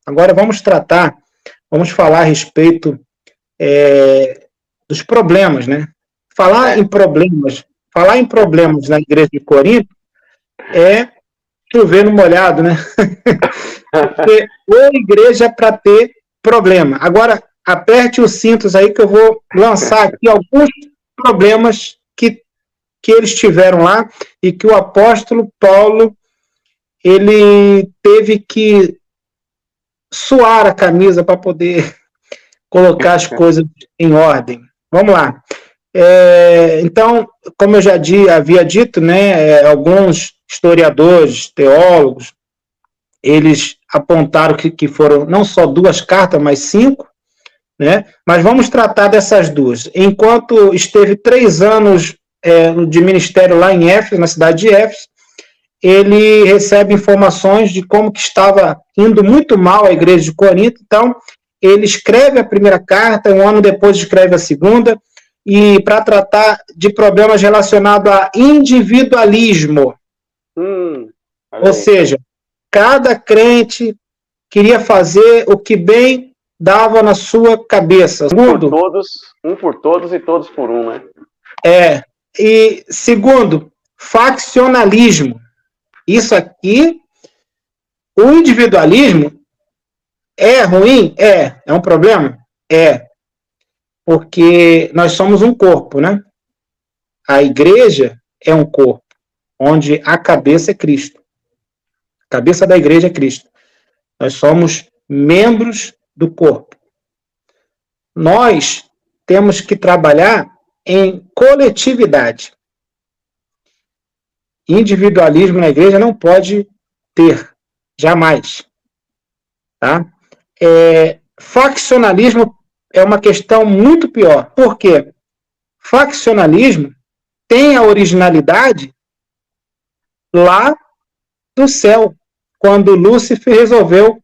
Agora vamos falar a respeito dos problemas, né? Falar em problemas na igreja de Corinto é chover no molhado, né? Porque a igreja é para ter problema. Agora, aperte os cintos aí que eu vou lançar aqui alguns problemas que eles tiveram lá e que o apóstolo Paulo ele teve que suar a camisa para poder colocar as coisas em ordem. Vamos lá. Então, como eu já havia dito, né, alguns historiadores, teólogos, eles apontaram que foram não só 2 cartas, mas 5, né? Mas vamos tratar dessas 2. Enquanto esteve 3 anos de ministério lá em Éfeso, na cidade de Éfeso, ele recebe informações de como que estava indo muito mal a igreja de Corinto. Então, ele escreve a primeira carta, um ano depois escreve a segunda, e para tratar de problemas relacionados a individualismo. Ou seja, cada crente queria fazer o que bem dava na sua cabeça. Um por todos e todos por um, né? E segundo, faccionalismo. Isso aqui, o individualismo é ruim? É um problema? Porque nós somos um corpo, né? A igreja é um corpo, onde a cabeça é Cristo. A cabeça da igreja é Cristo. Nós somos membros do corpo. Nós temos que trabalhar em coletividade. Individualismo na igreja não pode ter, jamais. Tá? Faccionalismo é uma questão muito pior. Por quê? Faccionalismo tem a originalidade lá do céu, quando Lúcifer resolveu.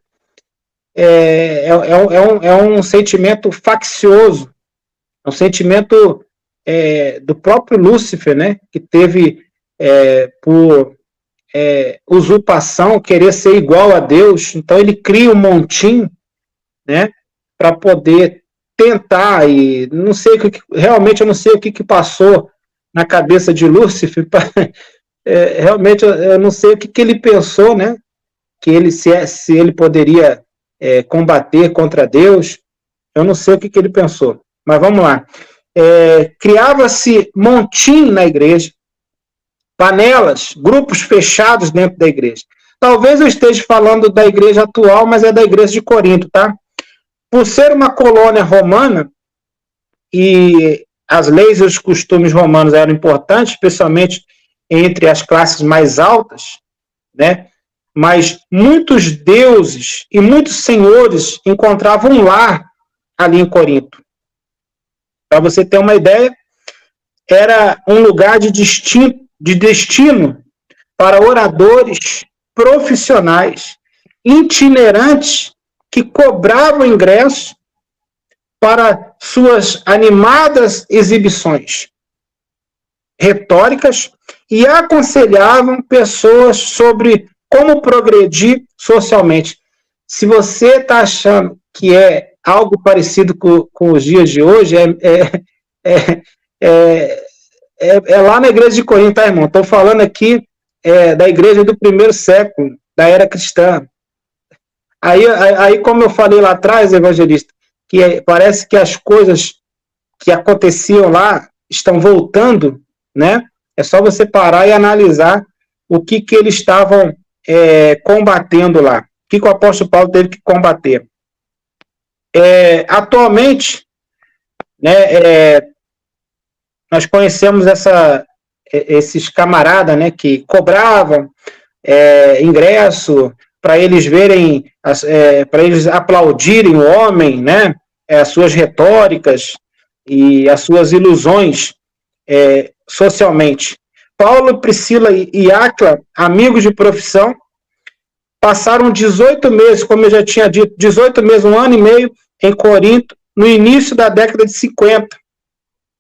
É um sentimento faccioso, é um sentimento do próprio Lúcifer, né, que teve por usurpação, querer ser igual a Deus. Então ele cria um montinho, né, para poder tentar, e não sei realmente eu não sei o que passou na cabeça de Lúcifer, realmente eu não sei o que ele pensou, né, que ele se ele poderia combater contra Deus. Eu não sei o que ele pensou, mas vamos lá. Criava-se montinho na igreja, panelas, grupos fechados dentro da igreja. Talvez eu esteja falando da igreja atual, mas é da igreja de Corinto, tá? Por ser uma colônia romana, e as leis e os costumes romanos eram importantes, especialmente entre as classes mais altas, né? Mas muitos deuses e muitos senhores encontravam um lar ali em Corinto. Para você ter uma ideia, era um lugar de destino para oradores profissionais, itinerantes, que cobravam ingresso para suas animadas exibições retóricas e aconselhavam pessoas sobre como progredir socialmente. Se você está achando que é algo parecido com os dias de hoje, é lá na igreja de Corinto, tá, irmão? Estou falando aqui da igreja do 1º século, da era cristã. Aí, como eu falei lá atrás, evangelista, que parece que as coisas que aconteciam lá estão voltando, né? É só você parar e analisar o que eles estavam combatendo lá. O que o apóstolo Paulo teve que combater. Atualmente, né, nós conhecemos esses camaradas, né, que cobravam ingresso para eles verem, para eles aplaudirem o homem, né, as suas retóricas e as suas ilusões socialmente. Paulo, Priscila e Áquila, amigos de profissão, passaram 18 meses, como eu já tinha dito, 18 meses, 1 ano e meio em Corinto, no início da década de 50.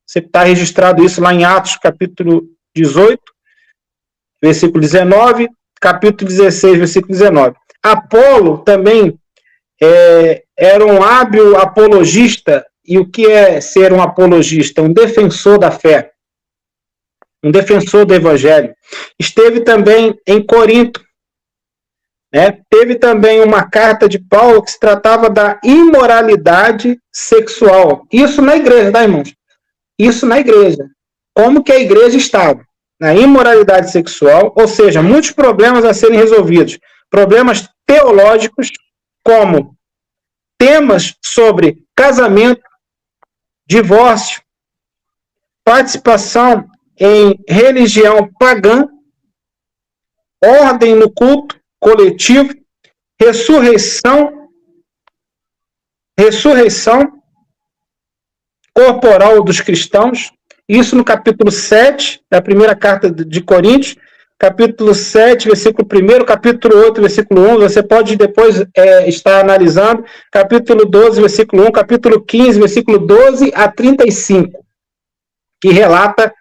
Você está registrado isso lá em Atos, capítulo 18, versículo 19, capítulo 16, versículo 19. Apolo também era um hábil apologista. E o que é ser um apologista? Um defensor da fé, um defensor do evangelho. Esteve também em Corinto, né? Teve também uma carta de Paulo que se tratava da imoralidade sexual. Isso na igreja, tá, irmãos? Isso na igreja. Como que a igreja estava? Na imoralidade sexual, ou seja, muitos problemas a serem resolvidos. Problemas teológicos, como temas sobre casamento, divórcio, participação em religião pagã, ordem no culto coletivo, ressurreição corporal dos cristãos, isso no capítulo 7 da primeira carta de Coríntios, capítulo 7, versículo 1, capítulo 8, versículo 1, você pode depois estar analisando, capítulo 12, versículo 1, capítulo 15, versículo 12 a 35, que relata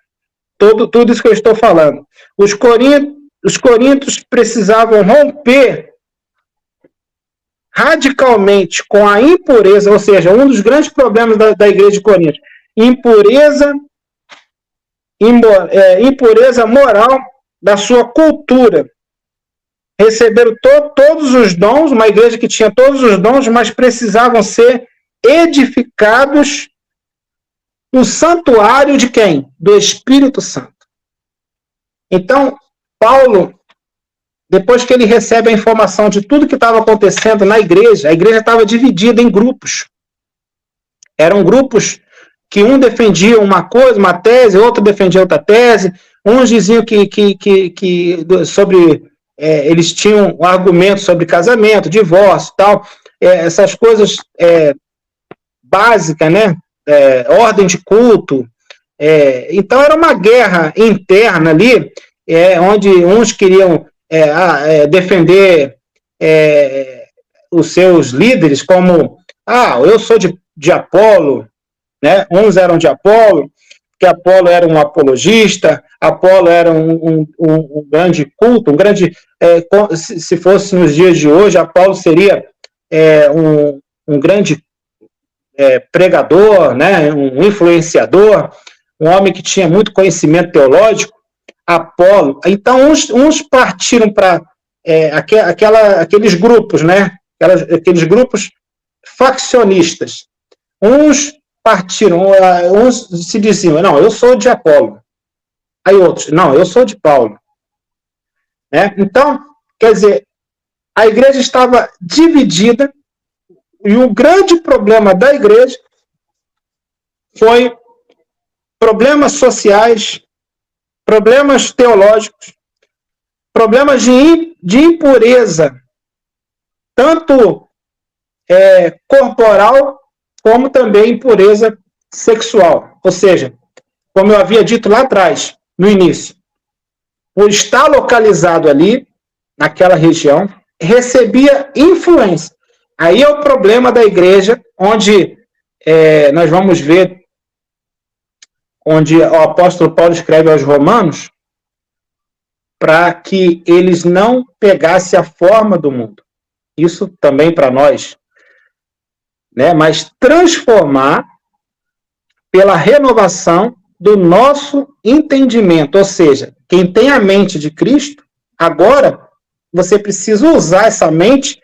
tudo isso que eu estou falando. Os coríntios precisavam romper radicalmente com a impureza, ou seja, um dos grandes problemas da igreja de Corinto, impureza moral da sua cultura. Receberam todos os dons, uma igreja que tinha todos os dons, mas precisavam ser edificados no santuário de quem? Do Espírito Santo. Então, Paulo, depois que ele recebe a informação de tudo que estava acontecendo na igreja, a igreja estava dividida em grupos. Eram grupos que um defendia uma coisa, uma tese, outro defendia outra tese, uns diziam que eles tinham um argumento sobre casamento, divórcio, tal, essas coisas básicas, né? Ordem de culto. Então era uma guerra interna ali, onde uns queriam defender os seus líderes como, eu sou de Apolo, né? Uns eram de Apolo, que Apolo era um apologista, Apolo era um grande culto, se fosse nos dias de hoje, Apolo seria um grande pregador, né? Um influenciador, um homem que tinha muito conhecimento teológico, Apolo. Então, uns partiram para aqueles grupos, né? Aqueles grupos faccionistas. Uns partiram, uns se diziam, não, eu sou de Apolo. Aí outros, não, eu sou de Paulo. Né? Então, quer dizer, a igreja estava dividida e o grande problema da igreja foi problemas sociais, problemas teológicos, problemas de impureza, tanto corporal, como também impureza sexual. Ou seja, como eu havia dito lá atrás, no início, por estar localizado ali, naquela região, recebia influência. Aí é o problema da igreja, onde nós vamos ver, onde o apóstolo Paulo escreve aos Romanos, para que eles não pegassem a forma do mundo. Isso também para nós, né? Mas transformar pela renovação do nosso entendimento. Ou seja, quem tem a mente de Cristo, agora você precisa usar essa mente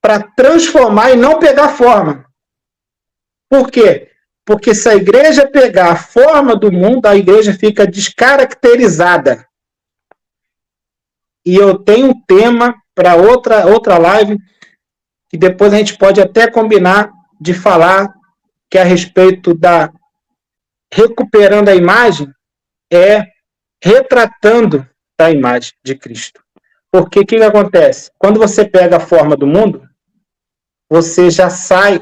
para transformar e não pegar forma. Por quê? Porque se a igreja pegar a forma do mundo, a igreja fica descaracterizada. E eu tenho um tema para outra live, que depois a gente pode até combinar de falar, que é a respeito da recuperando a imagem, retratando a imagem de Cristo. Porque o que acontece? Quando você pega a forma do mundo, você já sai,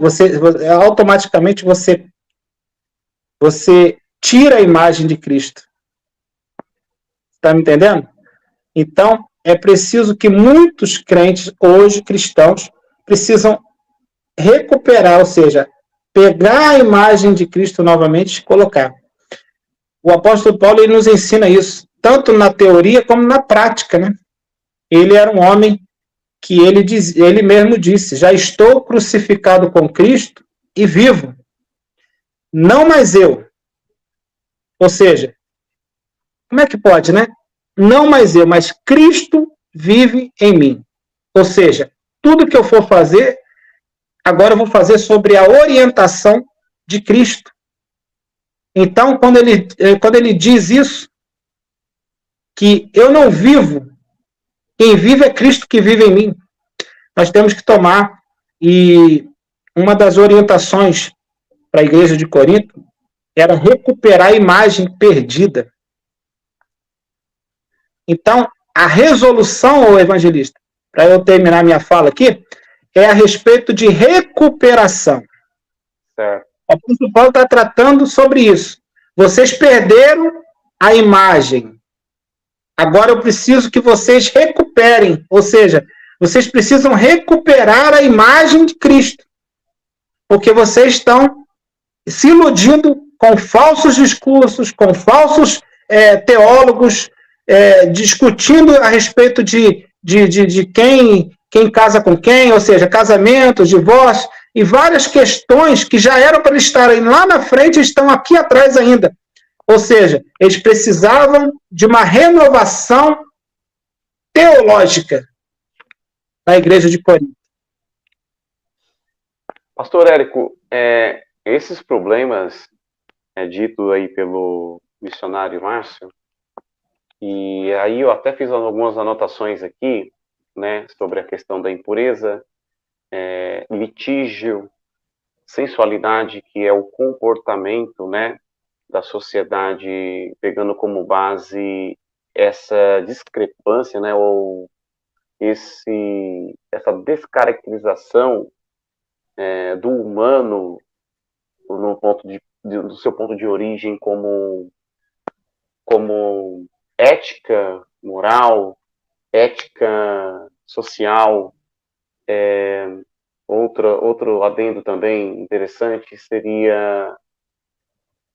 automaticamente você tira a imagem de Cristo. Está me entendendo? Então, é preciso que muitos crentes, hoje cristãos, precisam recuperar, ou seja, pegar a imagem de Cristo novamente e colocar. O apóstolo Paulo ele nos ensina isso, tanto na teoria como na prática, né? Ele era um homem que ele mesmo disse: já estou crucificado com Cristo e vivo. Não mais eu. Ou seja, como é que pode, né? Não mais eu, mas Cristo vive em mim. Ou seja, tudo que eu for fazer, agora eu vou fazer sobre a orientação de Cristo. Então, quando ele diz isso, que eu não vivo, quem vive é Cristo que vive em mim, nós temos que tomar, e uma das orientações para a igreja de Corinto era recuperar a imagem perdida. Então, a resolução, ô evangelista, para eu terminar minha fala aqui, é a respeito de recuperação. Certo. O apóstolo Paulo está tratando sobre isso. Vocês perderam a imagem. Agora eu preciso que vocês recuperem. Ou seja, vocês precisam recuperar a imagem de Cristo. Porque vocês estão se iludindo com falsos discursos, com falsos teólogos, discutindo a respeito de quem casa com quem, ou seja, casamento, divórcio, e várias questões que já eram para estarem lá na frente estão aqui atrás ainda. Ou seja, eles precisavam de uma renovação teológica na igreja de Corinto. Pastor Érico, esses problemas dito aí pelo missionário Márcio, e aí eu até fiz algumas anotações aqui, né, sobre a questão da impureza, litígio, sensualidade, que é o comportamento, né, da sociedade, pegando como base essa discrepância, né, ou essa descaracterização do humano no ponto do seu ponto de origem como ética moral, ética social. Outro adendo também interessante seria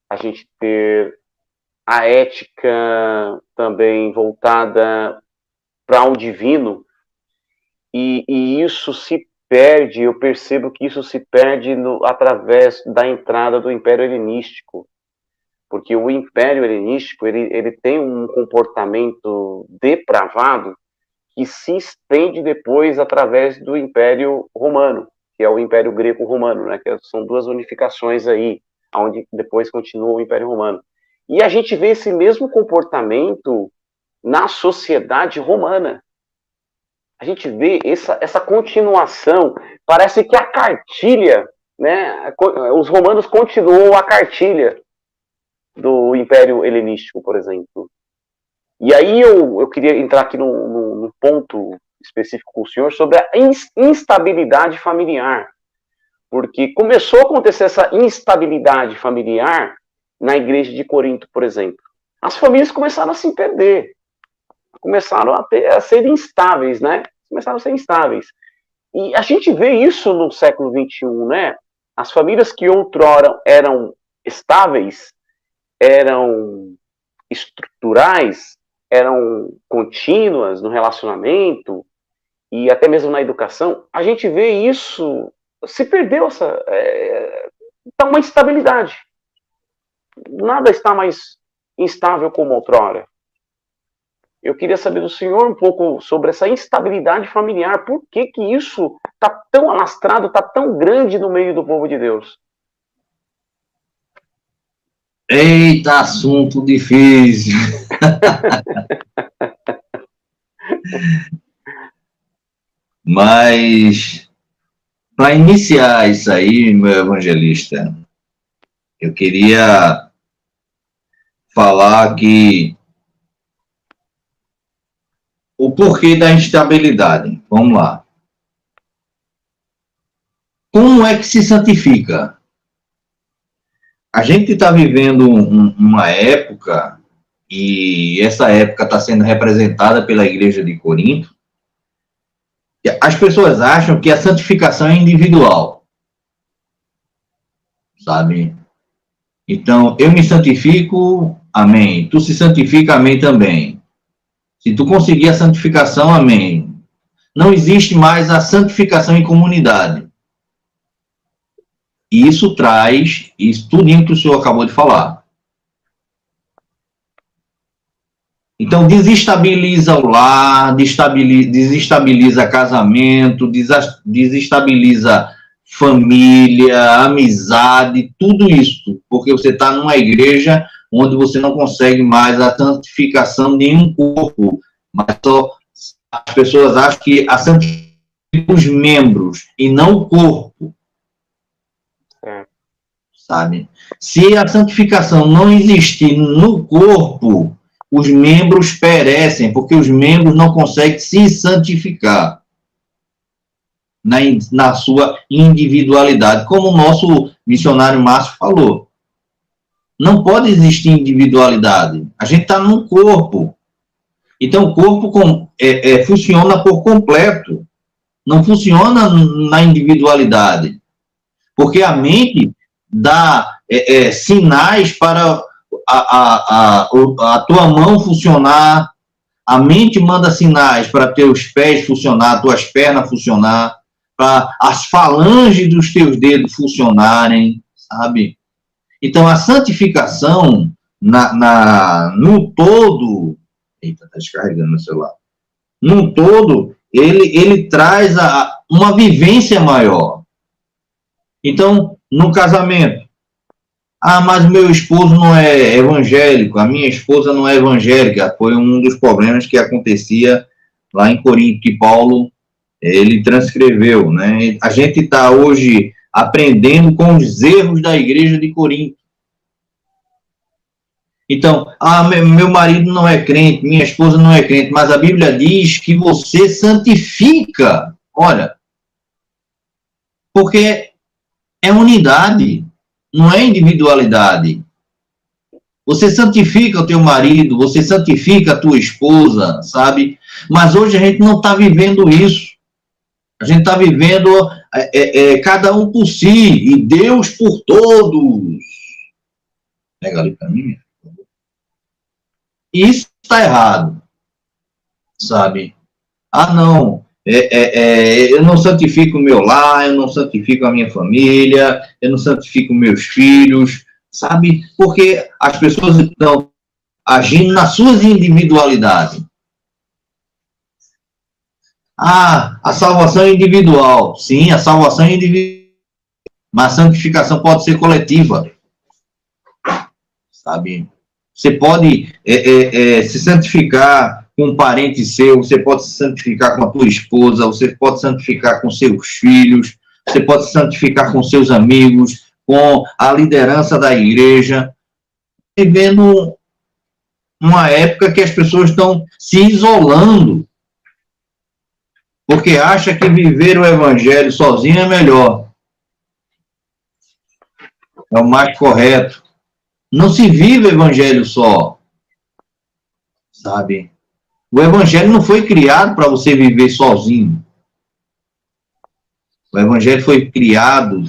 a gente ter a ética também voltada para o divino, e isso se perde, eu percebo que isso se perde através da entrada do Império Helenístico, porque o Império Helenístico ele tem um comportamento depravado que se estende depois através do Império Romano, que é o Império Greco-Romano, né, que são duas unificações aí, onde depois continua o Império Romano. E a gente vê esse mesmo comportamento na sociedade romana. A gente vê essa continuação, parece que a cartilha, né, os romanos continuam a cartilha do Império Helenístico, por exemplo. E aí eu queria entrar aqui num ponto específico com o senhor sobre a instabilidade familiar. Porque começou a acontecer essa instabilidade familiar na igreja de Corinto, por exemplo. As famílias começaram a se perder. Começaram a ser instáveis, né? Começaram a ser instáveis. E a gente vê isso no século XXI, né? As famílias que outrora eram estáveis, eram estruturais, eram contínuas no relacionamento e até mesmo na educação, a gente vê isso, se perdeu tá uma instabilidade. Nada está mais instável como outrora. Eu queria saber do senhor um pouco sobre essa instabilidade familiar. Por que isso está tão alastrado, está tão grande no meio do povo de Deus? Eita, assunto difícil. Mas, para iniciar isso aí, meu evangelista, eu queria falar que o porquê da instabilidade. Vamos lá. Como é que se santifica? A gente está vivendo uma época, e essa época está sendo representada pela igreja de Corinto. As pessoas acham que a santificação é individual, sabe? Então, eu me santifico, amém. Tu se santifica, amém também. Se tu conseguir a santificação, amém. não existe mais a santificação em comunidade. E isso traz isso tudinho que o senhor acabou de falar. Então, desestabiliza o lar, desestabiliza casamento, desestabiliza família, amizade, tudo isso, porque você está numa igreja onde você não consegue mais a santificação de nenhum corpo, mas só as pessoas acham que a santificação é os membros e não o corpo. Sabe? Se a santificação não existir no corpo, os membros perecem, porque os membros não conseguem se santificar na sua individualidade, como o nosso missionário Márcio falou. Não pode existir individualidade. A gente está num corpo. Então, o corpo funciona por completo. Não funciona na individualidade. Porque a mente dá sinais para a tua mão funcionar, a mente manda sinais para teus pés funcionar, tuas pernas funcionar, para as falanges dos teus dedos funcionarem, sabe? Então, a santificação no todo... Eita, está descarregando meu celular. No todo, ele traz uma vivência maior. Então, no casamento, mas meu esposo não é evangélico, a minha esposa não é evangélica. Foi um dos problemas que acontecia lá em Corinto, que Paulo, ele transcreveu, né? A gente está hoje aprendendo com os erros da igreja de Corinto. Então, meu marido não é crente, minha esposa não é crente, mas a Bíblia diz que você santifica. Olha, porque é unidade, não é individualidade. Você santifica o teu marido, você santifica a tua esposa, sabe? Mas hoje a gente não está vivendo isso. A gente está vivendo cada um por si e Deus por todos. Pega ali para mim. Isso está errado, sabe? Não, eu não santifico o meu lar, eu não santifico a minha família, eu não santifico meus filhos, sabe? Porque as pessoas estão agindo nas suas individualidades. A salvação é individual. Sim, a salvação é individual, mas a santificação pode ser coletiva, sabe? Você pode se santificar com um parente seu, você pode se santificar com a tua esposa, você pode se santificar com seus filhos, você pode se santificar com seus amigos, com a liderança da igreja. Vivendo uma época que as pessoas estão se isolando, porque acha que viver o evangelho sozinho é melhor. É o mais correto. Não se vive o evangelho só, sabe? O evangelho não foi criado para você viver sozinho. O evangelho foi criado,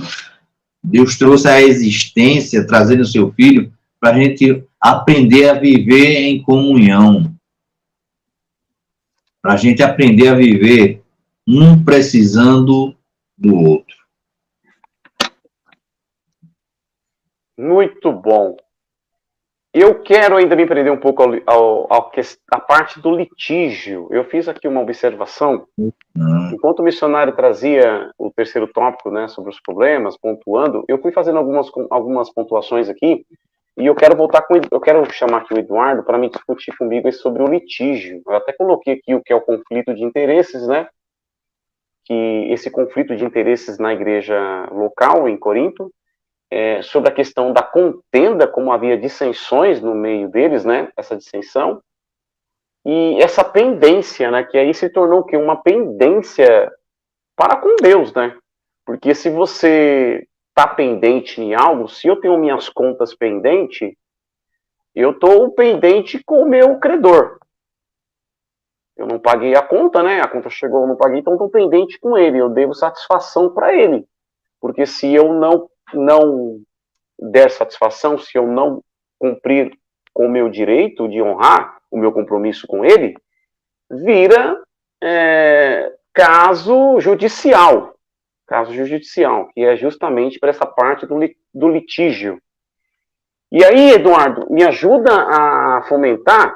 Deus trouxe a existência, trazendo o seu filho, para a gente aprender a viver em comunhão. Para a gente aprender a viver um precisando do outro. Muito bom. Eu quero ainda me prender um pouco à parte do litígio. Eu fiz aqui uma observação. Enquanto o missionário trazia o terceiro tópico, né, sobre os problemas, pontuando, eu fui fazendo algumas pontuações aqui, e eu quero chamar aqui o Eduardo para me discutir comigo sobre o litígio. Eu até coloquei aqui o que é o conflito de interesses, né? Que esse conflito de interesses na igreja local, em Corinto, sobre a questão da contenda, como havia dissensões no meio deles, né, essa dissensão, e essa pendência, né, que aí se tornou que uma pendência para com Deus, né, porque se você está pendente em algo, se eu tenho minhas contas pendentes, eu estou pendente com o meu credor. Eu não paguei a conta, né, a conta chegou, eu não paguei, então estou pendente com ele, eu devo satisfação para ele, porque se eu não der satisfação, se eu não cumprir com o meu direito de honrar o meu compromisso com ele, vira caso judicial, que é justamente para essa parte do litígio. E aí, Eduardo, me ajuda a fomentar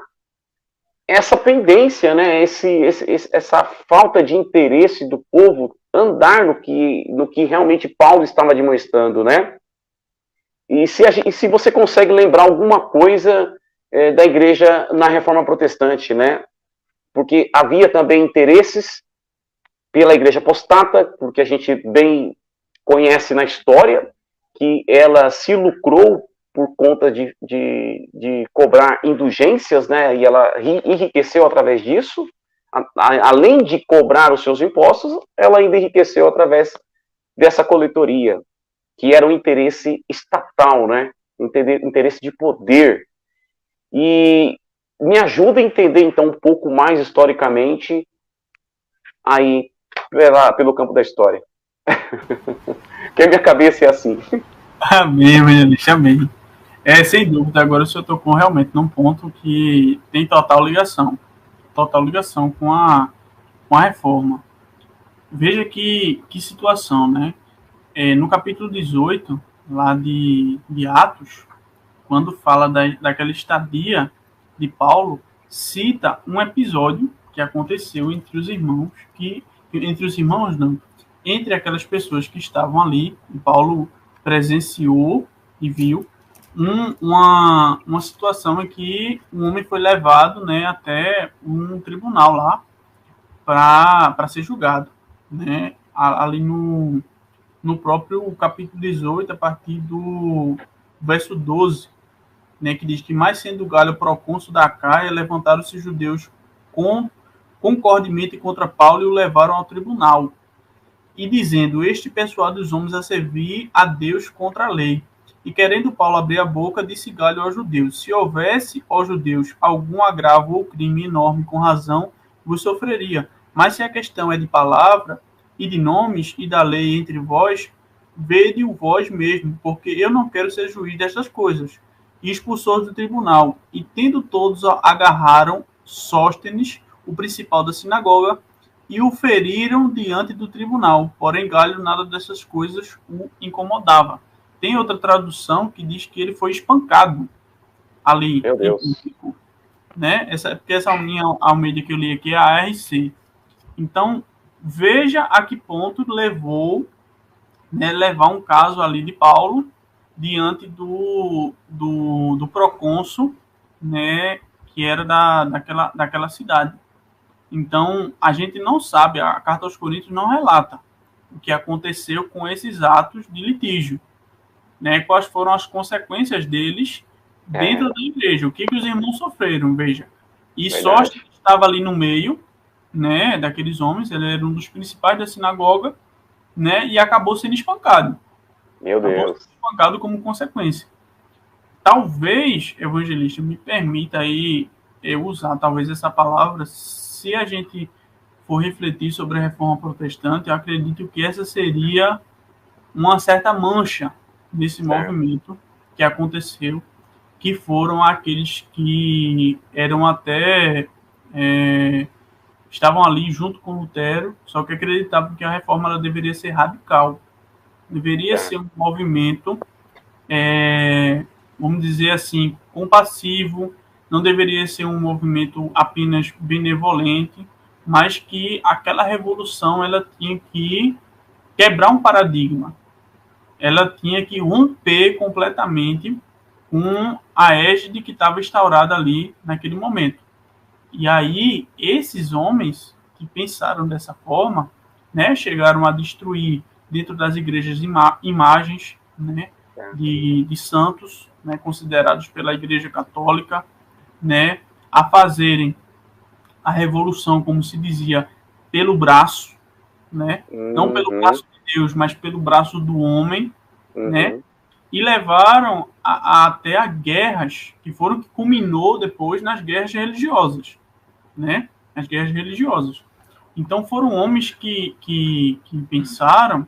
essa pendência, né? Essa falta de interesse do povo andar no que realmente Paulo estava demonstrando, né? E se você consegue lembrar alguma coisa da igreja na Reforma Protestante, né? Porque havia também interesses pela igreja apostata, porque a gente bem conhece na história que ela se lucrou por conta de cobrar indulgências, né? E ela enriqueceu através disso. Além de cobrar os seus impostos, ela ainda enriqueceu através dessa coletoria, que era um interesse estatal, né? Interesse de poder. E me ajuda a entender, então, um pouco mais historicamente aí pelo campo da história. Que a minha cabeça é assim. Amém, evangelista, amém. Sem dúvida, agora o senhor tocou realmente num ponto que tem total ligação com a reforma. Veja que situação, né? No capítulo 18, lá de Atos, quando fala daquela estadia de Paulo, cita um episódio que aconteceu entre aquelas pessoas que estavam ali, e Paulo presenciou e viu uma situação em que um homem foi levado, né, até um tribunal lá para ser julgado, né, ali no próprio capítulo 18, a partir do verso 12, né, que diz que, mais sendo Galho procônsul da Acaia, levantaram-se judeus concordemente contra Paulo e o levaram ao tribunal, e dizendo: este pessoal dos homens a servir a Deus contra a lei. E querendo Paulo abrir a boca, disse Galho aos judeus: se houvesse aos judeus algum agravo ou crime enorme com razão, vos sofreria. Mas se a questão é de palavra e de nomes e da lei entre vós, vede-o vós mesmo, porque eu não quero ser juiz destas coisas. E expulsou-os do tribunal. E tendo todos agarraram Sóstenes, o principal da sinagoga, e o feriram diante do tribunal. Porém, Galho nada dessas coisas o incomodava. Tem outra tradução que diz que ele foi espancado ali. Meu Deus. Né? Porque essa minha Almeida que eu li aqui é a ARC. Então, veja a que ponto levou, né, levar um caso ali de Paulo diante do procônsul, né, que era daquela cidade. Então, a gente não sabe, a Carta aos Coríntios não relata o que aconteceu com esses atos de litígio, né? Quais foram as consequências deles dentro da igreja, o que os irmãos sofreram, veja. E Sóstenes estava ali no meio, né, daqueles homens, ele era um dos principais da sinagoga, né, e acabou sendo espancado. Meu Deus. Acabou sendo espancado como consequência. Talvez, evangelista, me permita aí eu usar talvez essa palavra. Se a gente for refletir sobre a reforma protestante, eu acredito que essa seria uma certa mancha desse movimento que aconteceu, que foram aqueles que eram até estavam ali junto com Lutero, só que acreditavam que a reforma ela deveria ser radical, deveria ser um movimento, vamos dizer assim, compassivo, não deveria ser um movimento apenas benevolente, mas que aquela revolução ela tinha que quebrar um paradigma, ela tinha que romper completamente com a égide que estava instaurada ali naquele momento. E aí, esses homens que pensaram dessa forma, né, chegaram a destruir dentro das igrejas imagens, né, de santos, né, considerados pela Igreja Católica, né, a fazerem a revolução, como se dizia, pelo braço, né, não pelo braço de Deus, mas pelo braço do homem, né, e levaram até a guerras que culminou depois nas guerras religiosas, né, as guerras religiosas. Então foram homens que pensaram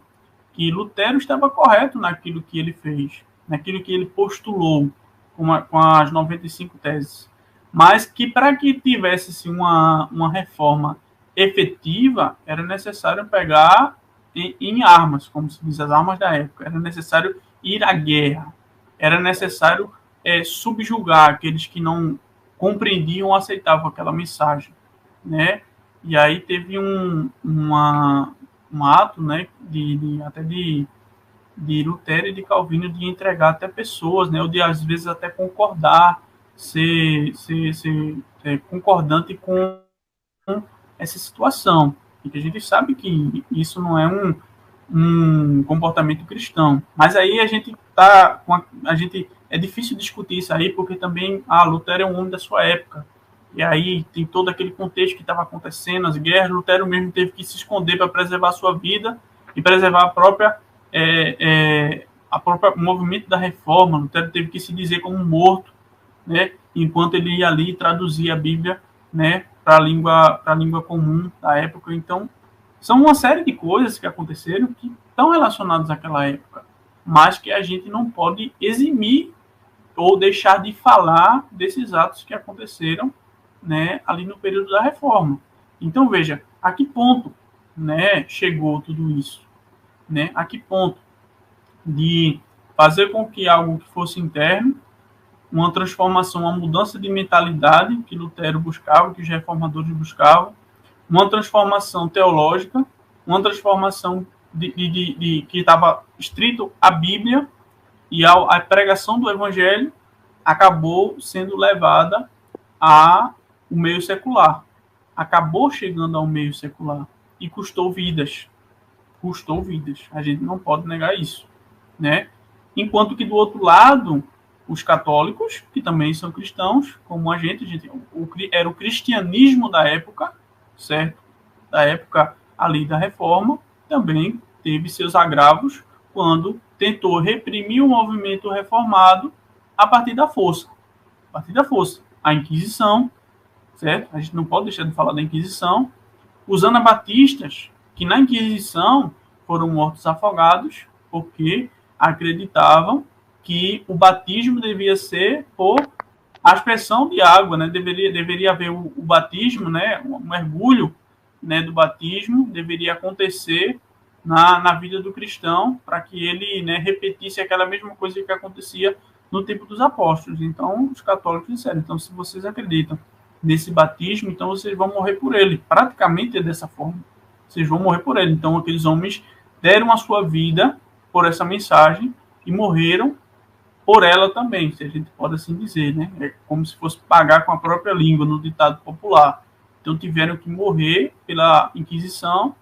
que Lutero estava correto naquilo que ele fez, naquilo que ele postulou com as 95 teses, mas que para que tivesse uma reforma efetiva, era necessário pegar em armas, como se diz, as armas da época. Era necessário ir à guerra. Era necessário subjugar aqueles que não compreendiam ou aceitavam aquela mensagem, né? E aí teve um ato, né, até de Lutero e de Calvino de entregar até pessoas, né, ou de às vezes até concordar, ser concordante com essa situação. E que a gente sabe que isso não é um comportamento cristão. Mas aí a gente é difícil discutir isso aí, porque também Lutero é um homem da sua época. E aí tem todo aquele contexto que estava acontecendo, as guerras. Lutero mesmo teve que se esconder para preservar a sua vida e preservar a própria movimento da reforma. Lutero teve que se dizer como morto, né, enquanto ele ia ali traduzir a Bíblia, né, para a língua comum da época. Então, são uma série de coisas que aconteceram que estão relacionadas àquela época, mas que a gente não pode eximir ou deixar de falar desses atos que aconteceram, né, ali no período da Reforma. Então, veja, a que ponto, né, chegou tudo isso? Né? A que ponto de fazer com que algo que fosse interno, uma transformação, uma mudança de mentalidade que Lutero buscava, que os reformadores buscavam, uma transformação teológica, uma transformação que estava estrito à Bíblia e a pregação do Evangelho acabou sendo levada ao meio secular. Acabou chegando ao meio secular e custou vidas. Custou vidas. A gente não pode negar isso, né? Enquanto que do outro lado, os católicos, que também são cristãos, como a gente era o cristianismo da época, certo? Da época ali da Reforma, também teve seus agravos quando tentou reprimir o movimento reformado a partir da força. A partir da força. A Inquisição, certo? A gente não pode deixar de falar da Inquisição. Os anabatistas, que na Inquisição foram mortos afogados, porque acreditavam que o batismo devia ser por aspersão de água, né? Deveria haver o batismo, né? O mergulho, né, do batismo deveria acontecer na vida do cristão, para que ele, né, repetisse aquela mesma coisa que acontecia no tempo dos apóstolos. Então, os católicos disseram, então, se vocês acreditam nesse batismo, então vocês vão morrer por ele. Praticamente é dessa forma. Vocês vão morrer por ele. Então, aqueles homens deram a sua vida por essa mensagem e morreram por ela também, se a gente pode assim dizer, né? É como se fosse pagar com a própria língua, no ditado popular. Então, tiveram que morrer pela Inquisição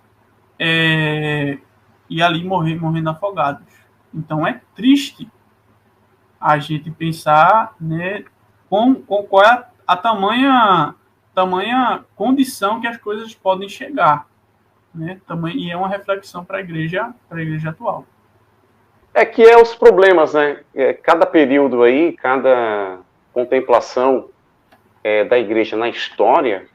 e ali morrendo afogados. Então, é triste a gente pensar, né, qual é a tamanha condição que as coisas podem chegar, né? E é uma reflexão para a igreja atual. É que é os problemas, né? Cada período aí, cada contemplação da igreja na história,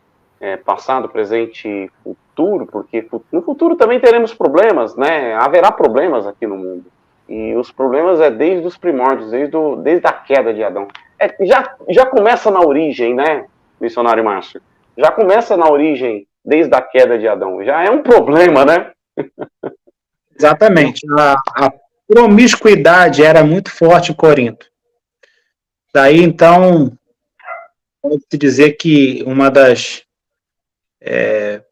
passado, presente e futuro, porque no futuro também teremos problemas, né? Haverá problemas aqui no mundo. E os problemas desde os primórdios, desde a queda de Adão. Já começa na origem, né, missionário Márcio? Já começa na origem, desde a queda de Adão. Já é um problema, né? Exatamente. A promiscuidade era muito forte em Corinto. Daí, então, pode-se dizer que uma das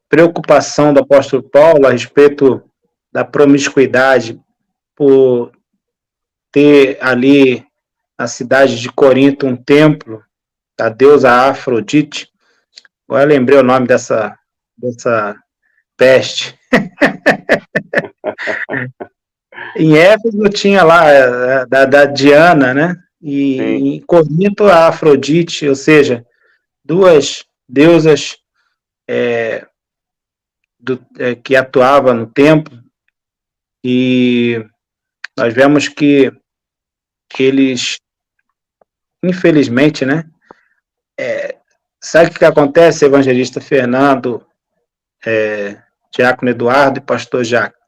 preocupações do apóstolo Paulo a respeito da promiscuidade, por ter ali na cidade de Corinto um templo da deusa Afrodite. Agora eu lembrei o nome dessa peste. Em Éfeso tinha lá da Diana, né? E em Corinto a Afrodite, ou seja, duas deusas que atuavam no templo, e nós vemos que eles, infelizmente, né? Sabe o que acontece, evangelista Fernando, diácono Eduardo e pastor Jacques?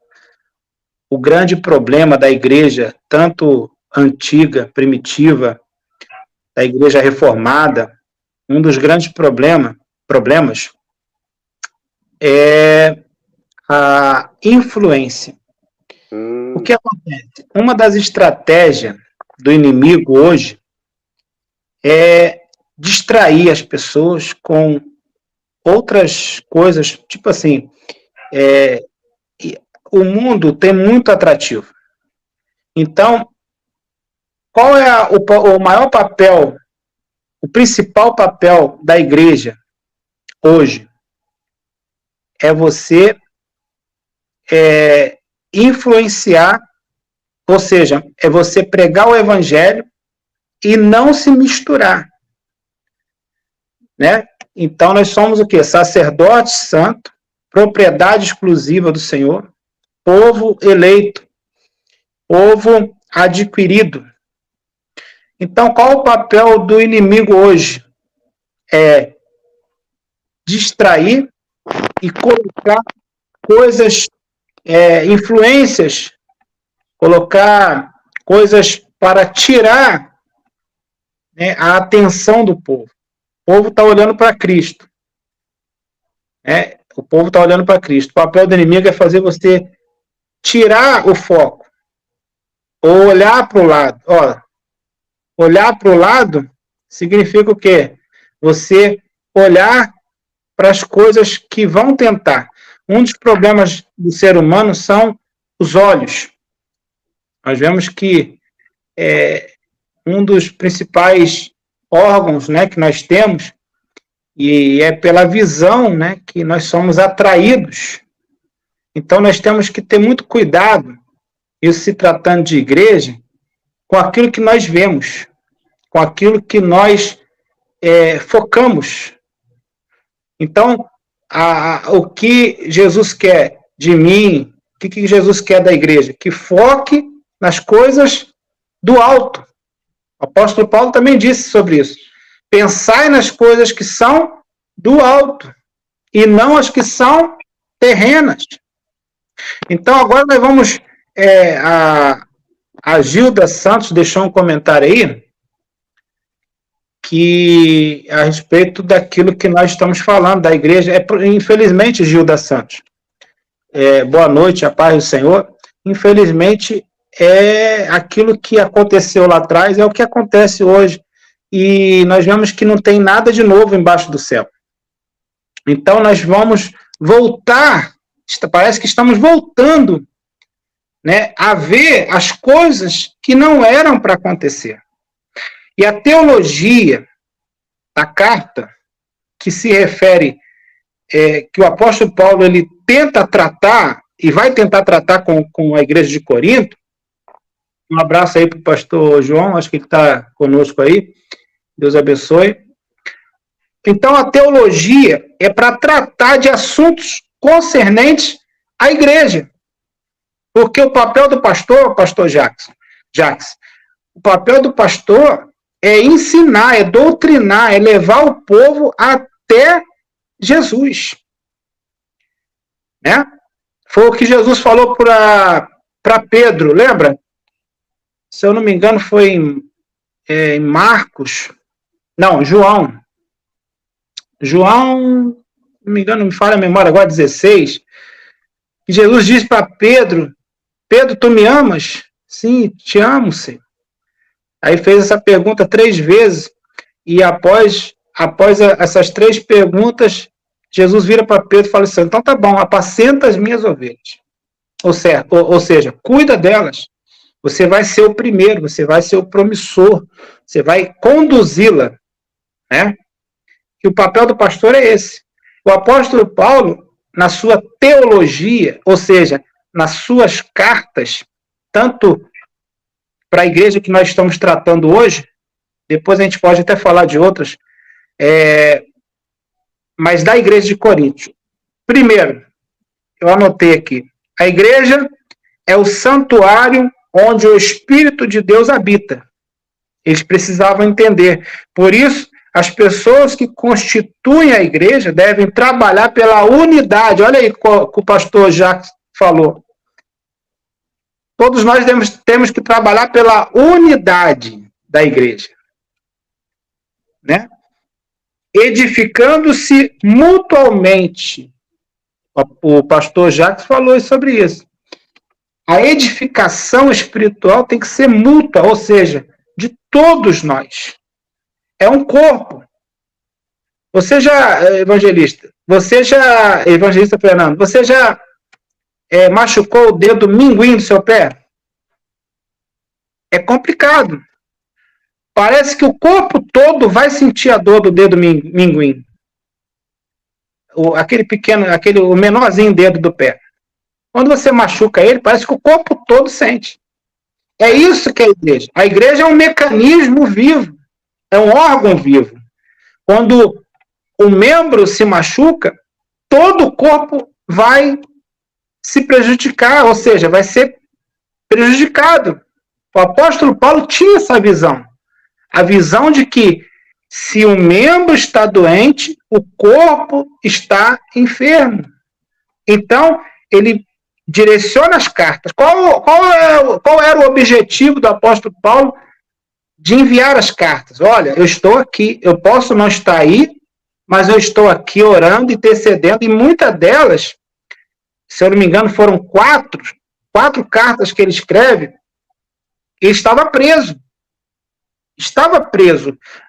O grande problema da igreja, tanto antiga, primitiva, da igreja reformada, um dos grandes problemas é a influência. O que acontece? Uma das estratégias do inimigo hoje é distrair as pessoas com outras coisas, tipo assim, o mundo tem muito atrativo. Então, qual é o maior papel, o principal papel da igreja hoje? É você influenciar, ou seja, é você pregar o evangelho e não se misturar, né? Então nós somos o quê? Sacerdote santo, propriedade exclusiva do Senhor, povo eleito, povo adquirido. Então qual o papel do inimigo hoje? É distrair e colocar coisas, influências, colocar coisas para tirar, né, a atenção do povo. O povo está olhando para Cristo. O povo está olhando para Cristo. O papel do inimigo é fazer você tirar o foco. Ou olhar para o lado. Olhar para o lado significa o quê? Você olhar para as coisas que vão tentar. Um dos problemas do ser humano são os olhos. Nós vemos que um dos principais órgãos, né, que nós temos, e é pela visão, né, que nós somos atraídos. Então nós temos que ter muito cuidado, isso se tratando de igreja, com aquilo que nós vemos, com aquilo que nós focamos. Então, o que Jesus quer de mim, o que Jesus quer da igreja? Que foque nas coisas do alto. O apóstolo Paulo também disse sobre isso. Pensai nas coisas que são do alto e não as que são terrenas. Então, agora nós vamos... a Gilda Santos deixou um comentário aí que a respeito daquilo que nós estamos falando, da igreja. Infelizmente, Gilda Santos, boa noite, a paz do Senhor. Infelizmente, aquilo que aconteceu lá atrás é o que acontece hoje. E nós vemos que não tem nada de novo embaixo do céu. Então, nós vamos voltar, parece que estamos voltando, né, a ver as coisas que não eram para acontecer. E a teologia da carta, que se refere, que o apóstolo Paulo ele tenta tratar, e vai tentar tratar com a igreja de Corinto. Um abraço aí para o pastor João, acho que ele está conosco aí. Deus abençoe. Então, a teologia é para tratar de assuntos concernentes à igreja. Porque o papel do pastor Jacques, o papel do pastor é ensinar, é doutrinar, é levar o povo até Jesus. Né? Foi o que Jesus falou para Pedro, lembra? Se eu não me engano, foi em Marcos. Não, João. Não me engano, me falha a memória agora, 16. Que Jesus disse para Pedro: Pedro, tu me amas? Sim, te amo, Senhor. Aí fez essa pergunta 3 vezes, e após essas 3 perguntas, Jesus vira para Pedro e fala assim: então tá bom, apacenta as minhas ovelhas. Ou seja, cuida delas. Você vai ser o primeiro, você vai ser o promissor, você vai conduzi-la. Né? E o papel do pastor é esse. O apóstolo Paulo, na sua teologia, ou seja, nas suas cartas, tanto para a igreja que nós estamos tratando hoje, depois a gente pode até falar de outras, mas da igreja de Corinto. Primeiro, eu anotei aqui, a igreja é o santuário onde o Espírito de Deus habita. Eles precisavam entender. Por isso, as pessoas que constituem a igreja devem trabalhar pela unidade. Olha aí o que o pastor Jacques falou. Todos nós temos que trabalhar pela unidade da igreja. Né? Edificando-se mutuamente O pastor Jacques falou sobre isso. A edificação espiritual tem que ser mútua, ou seja, de todos nós. É um corpo. Você já, evangelista Fernando, você já machucou o dedo minguim do seu pé? É complicado. Parece que o corpo todo vai sentir a dor do dedo minguim. O menorzinho dedo do pé. Quando você machuca ele, parece que o corpo todo sente. É isso que é a igreja. A igreja é um mecanismo vivo, é um órgão vivo. Quando o membro se machuca, todo o corpo vai se prejudicar, ou seja, vai ser prejudicado. O apóstolo Paulo tinha essa visão. A visão de que se o membro está doente, o corpo está enfermo. Então, ele direciona as cartas. Qual era o objetivo do apóstolo Paulo de enviar as cartas? Olha, eu estou aqui, eu posso não estar aí, mas eu estou aqui orando, intercedendo, e muitas delas, se eu não me engano, foram quatro cartas que ele escreve. Ele estava preso,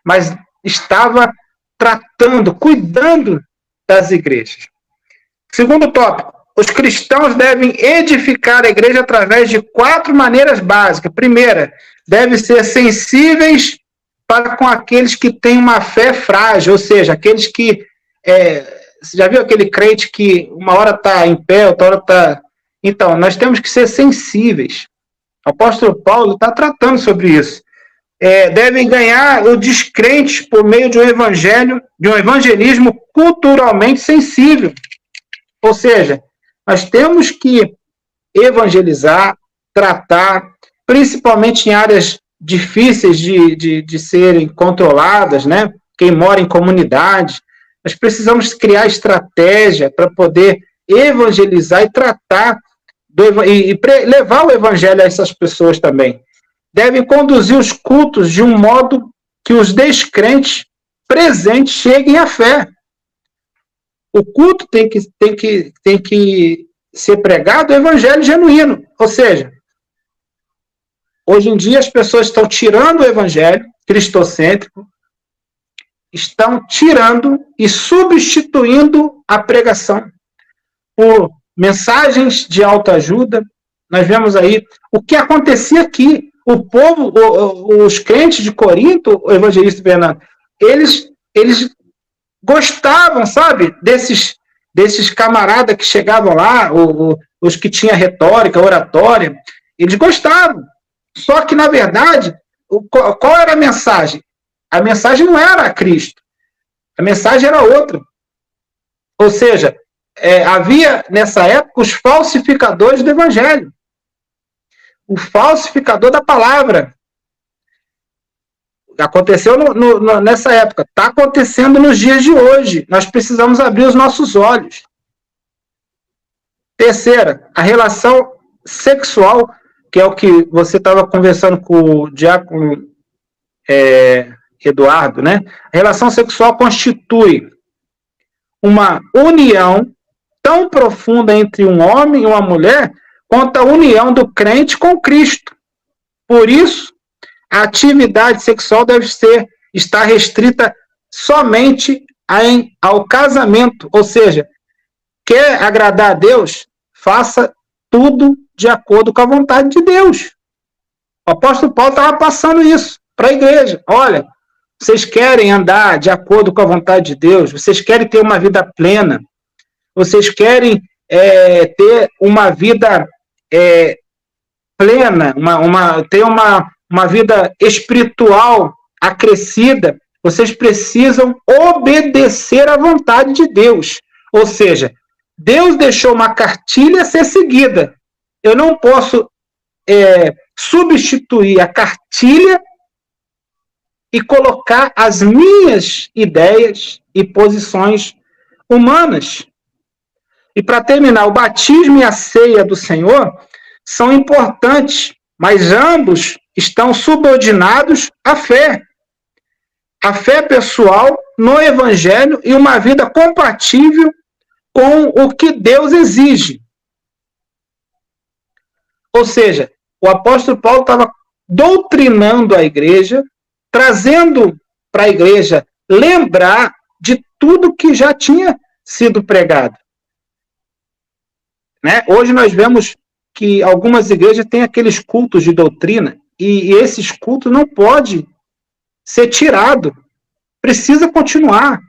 mas estava tratando, cuidando das igrejas. Segundo tópico, os cristãos devem edificar a igreja através de 4 maneiras básicas. Primeira, devem ser sensíveis para com aqueles que têm uma fé frágil, ou seja, aqueles que... você já viu aquele crente que uma hora está em pé, outra hora está... Então, nós temos que ser sensíveis. O apóstolo Paulo está tratando sobre isso. Devem ganhar os descrentes por meio de um evangelismo culturalmente sensível. Ou seja, nós temos que evangelizar, tratar, principalmente em áreas difíceis de serem controladas, né? Quem mora em comunidades. Nós precisamos criar estratégia para poder evangelizar e tratar, e levar o evangelho a essas pessoas também. Devem conduzir os cultos de um modo que os descrentes presentes cheguem à fé. O culto tem que ser pregado o evangelho genuíno. Ou seja, hoje em dia as pessoas estão tirando o evangelho cristocêntrico, estão tirando e substituindo a pregação por mensagens de autoajuda. Nós vemos aí o que acontecia aqui. O povo, os crentes de Corinto, o evangelista Fernando, eles gostavam, sabe, desses camaradas que chegavam lá, os que tinham retórica, oratória, eles gostavam. Só que, na verdade, qual era a mensagem? A mensagem não era a Cristo. A mensagem era outra. Ou seja, havia, nessa época, os falsificadores do evangelho. O falsificador da palavra. Aconteceu nessa época. Está acontecendo nos dias de hoje. Nós precisamos abrir os nossos olhos. Terceira, a relação sexual, que é o que você estava conversando com o diácono Eduardo, né? A relação sexual constitui uma união tão profunda entre um homem e uma mulher quanto a união do crente com Cristo. Por isso, a atividade sexual deve estar restrita somente ao casamento. Ou seja, quer agradar a Deus? Faça tudo de acordo com a vontade de Deus. O apóstolo Paulo estava passando isso para a igreja. Olha, vocês querem andar de acordo com a vontade de Deus? Vocês querem ter uma vida plena? Vocês querem ter uma vida plena, ter uma vida espiritual acrescida? Vocês precisam obedecer à vontade de Deus. Ou seja, Deus deixou uma cartilha a ser seguida. Eu não posso substituir a cartilha e colocar as minhas ideias e posições humanas. E para terminar, o batismo e a ceia do Senhor são importantes, mas ambos estão subordinados à fé. A fé pessoal no Evangelho e uma vida compatível com o que Deus exige. Ou seja, o apóstolo Paulo estava doutrinando a igreja, trazendo para a igreja lembrar de tudo que já tinha sido pregado. Né? Hoje nós vemos que algumas igrejas têm aqueles cultos de doutrina, e esses cultos não podem ser tirados. Precisa continuar.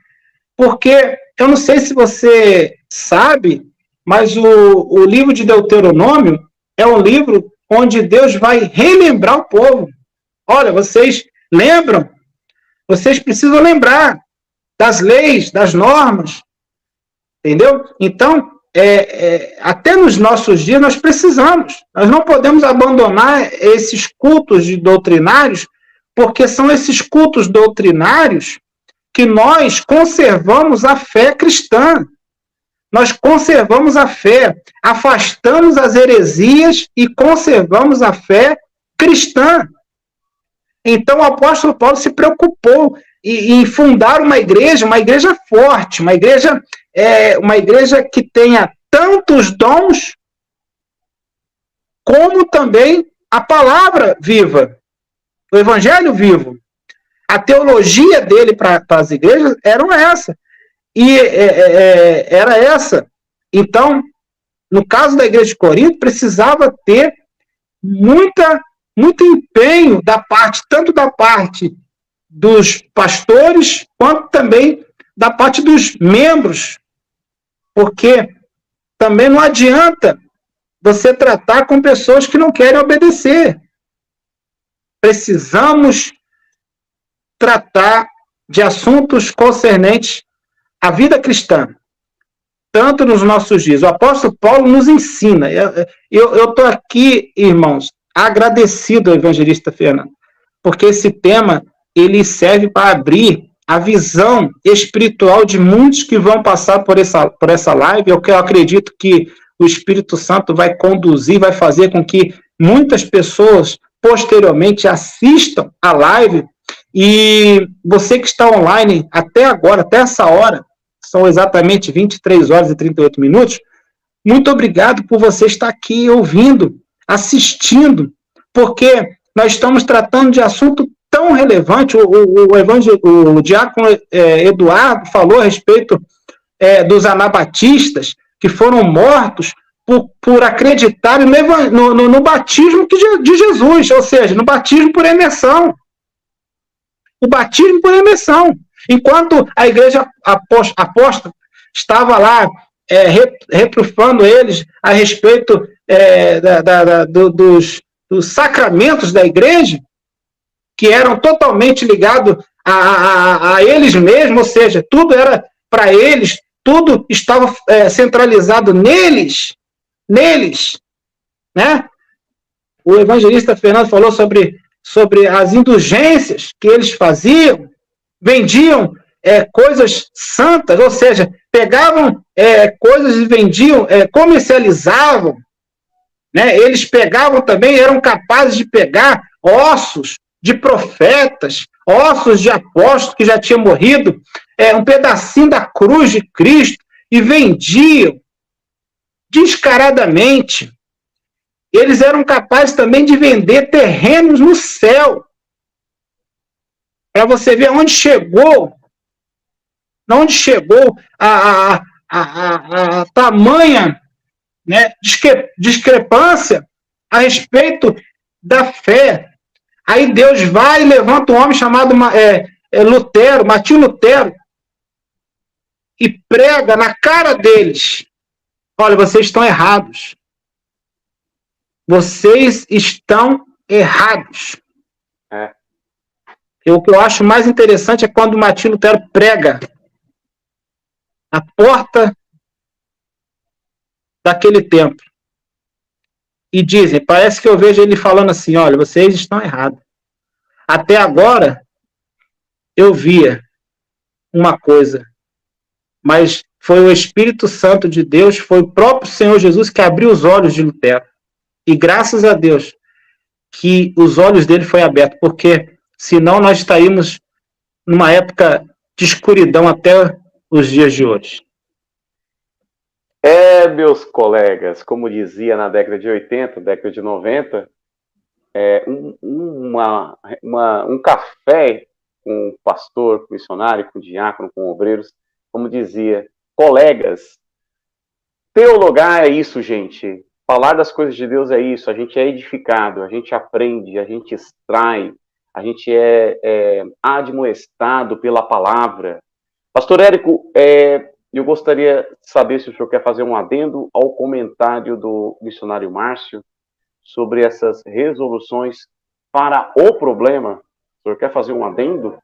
Porque, eu não sei se você sabe, mas o livro de Deuteronômio é um livro onde Deus vai relembrar o povo. Olha, vocês lembram? Vocês precisam lembrar das leis, das normas. Entendeu? Então, até nos nossos dias nós precisamos. Nós não podemos abandonar esses cultos doutrinários, porque são esses cultos doutrinários que nós conservamos a fé cristã. Nós conservamos a fé, afastamos as heresias e conservamos a fé cristã. Então o apóstolo Paulo se preocupou em fundar uma igreja forte, uma igreja que tenha tantos dons como também a palavra viva, o evangelho vivo. A teologia dele para as igrejas era essa. Era essa. Então, no caso da igreja de Corinto, precisava ter muito empenho tanto da parte dos pastores, quanto também da parte dos membros. Porque também não adianta você tratar com pessoas que não querem obedecer. Precisamos tratar de assuntos concernentes à vida cristã, tanto nos nossos dias. O apóstolo Paulo nos ensina. Eu estou aqui, irmãos, agradecido ao evangelista Fernando, porque esse tema ele serve para abrir a visão espiritual de muitos que vão passar por essa live. Eu acredito que o Espírito Santo vai conduzir, vai fazer com que muitas pessoas posteriormente assistam a live. E você que está online até agora, até essa hora, são exatamente 23 horas e 38 minutos, muito obrigado por você estar aqui ouvindo, assistindo, porque nós estamos tratando de assunto tão relevante. O diácono Eduardo falou a respeito dos anabatistas que foram mortos por acreditarem no batismo de Jesus, ou seja, no batismo por imersão. O batismo por imersão. Enquanto a igreja apóstata estava lá reprufando eles a respeito dos sacramentos da igreja, que eram totalmente ligados a eles mesmos, ou seja, tudo era para eles, tudo estava centralizado neles, né? O evangelista Fernando falou sobre as indulgências que eles faziam, vendiam coisas santas, ou seja, pegavam coisas e vendiam, comercializavam, né? Eles pegavam também, eram capazes de pegar ossos de profetas, ossos de apóstolos que já tinham morrido, um pedacinho da cruz de Cristo, e vendiam descaradamente. Eles eram capazes também de vender terrenos no céu. Para você ver onde chegou a tamanha, né, discrepância a respeito da fé. Aí Deus vai e levanta um homem chamado Lutero, Martinho Lutero, e prega na cara deles: olha, vocês estão errados. Vocês estão errados. O que eu acho mais interessante é quando o Martinho Lutero prega na porta daquele templo. E dizem, parece que eu vejo ele falando assim: olha, vocês estão errados. Até agora, eu via uma coisa, mas foi o Espírito Santo de Deus, foi o próprio Senhor Jesus que abriu os olhos de Lutero. E graças a Deus que os olhos dele foram abertos, porque senão nós estaríamos numa época de escuridão até os dias de hoje. Meus colegas, como dizia na década de 80, década de 90, um café com o pastor, com o missionário, com o diácono, com obreiros, como dizia, colegas, teologar é isso, gente. Falar das coisas de Deus é isso. A gente é edificado, a gente aprende, a gente extrai, a gente é admoestado pela palavra. Pastor Érico, eu gostaria de saber se o senhor quer fazer um adendo ao comentário do missionário Márcio sobre essas resoluções para o problema. O senhor quer fazer um adendo?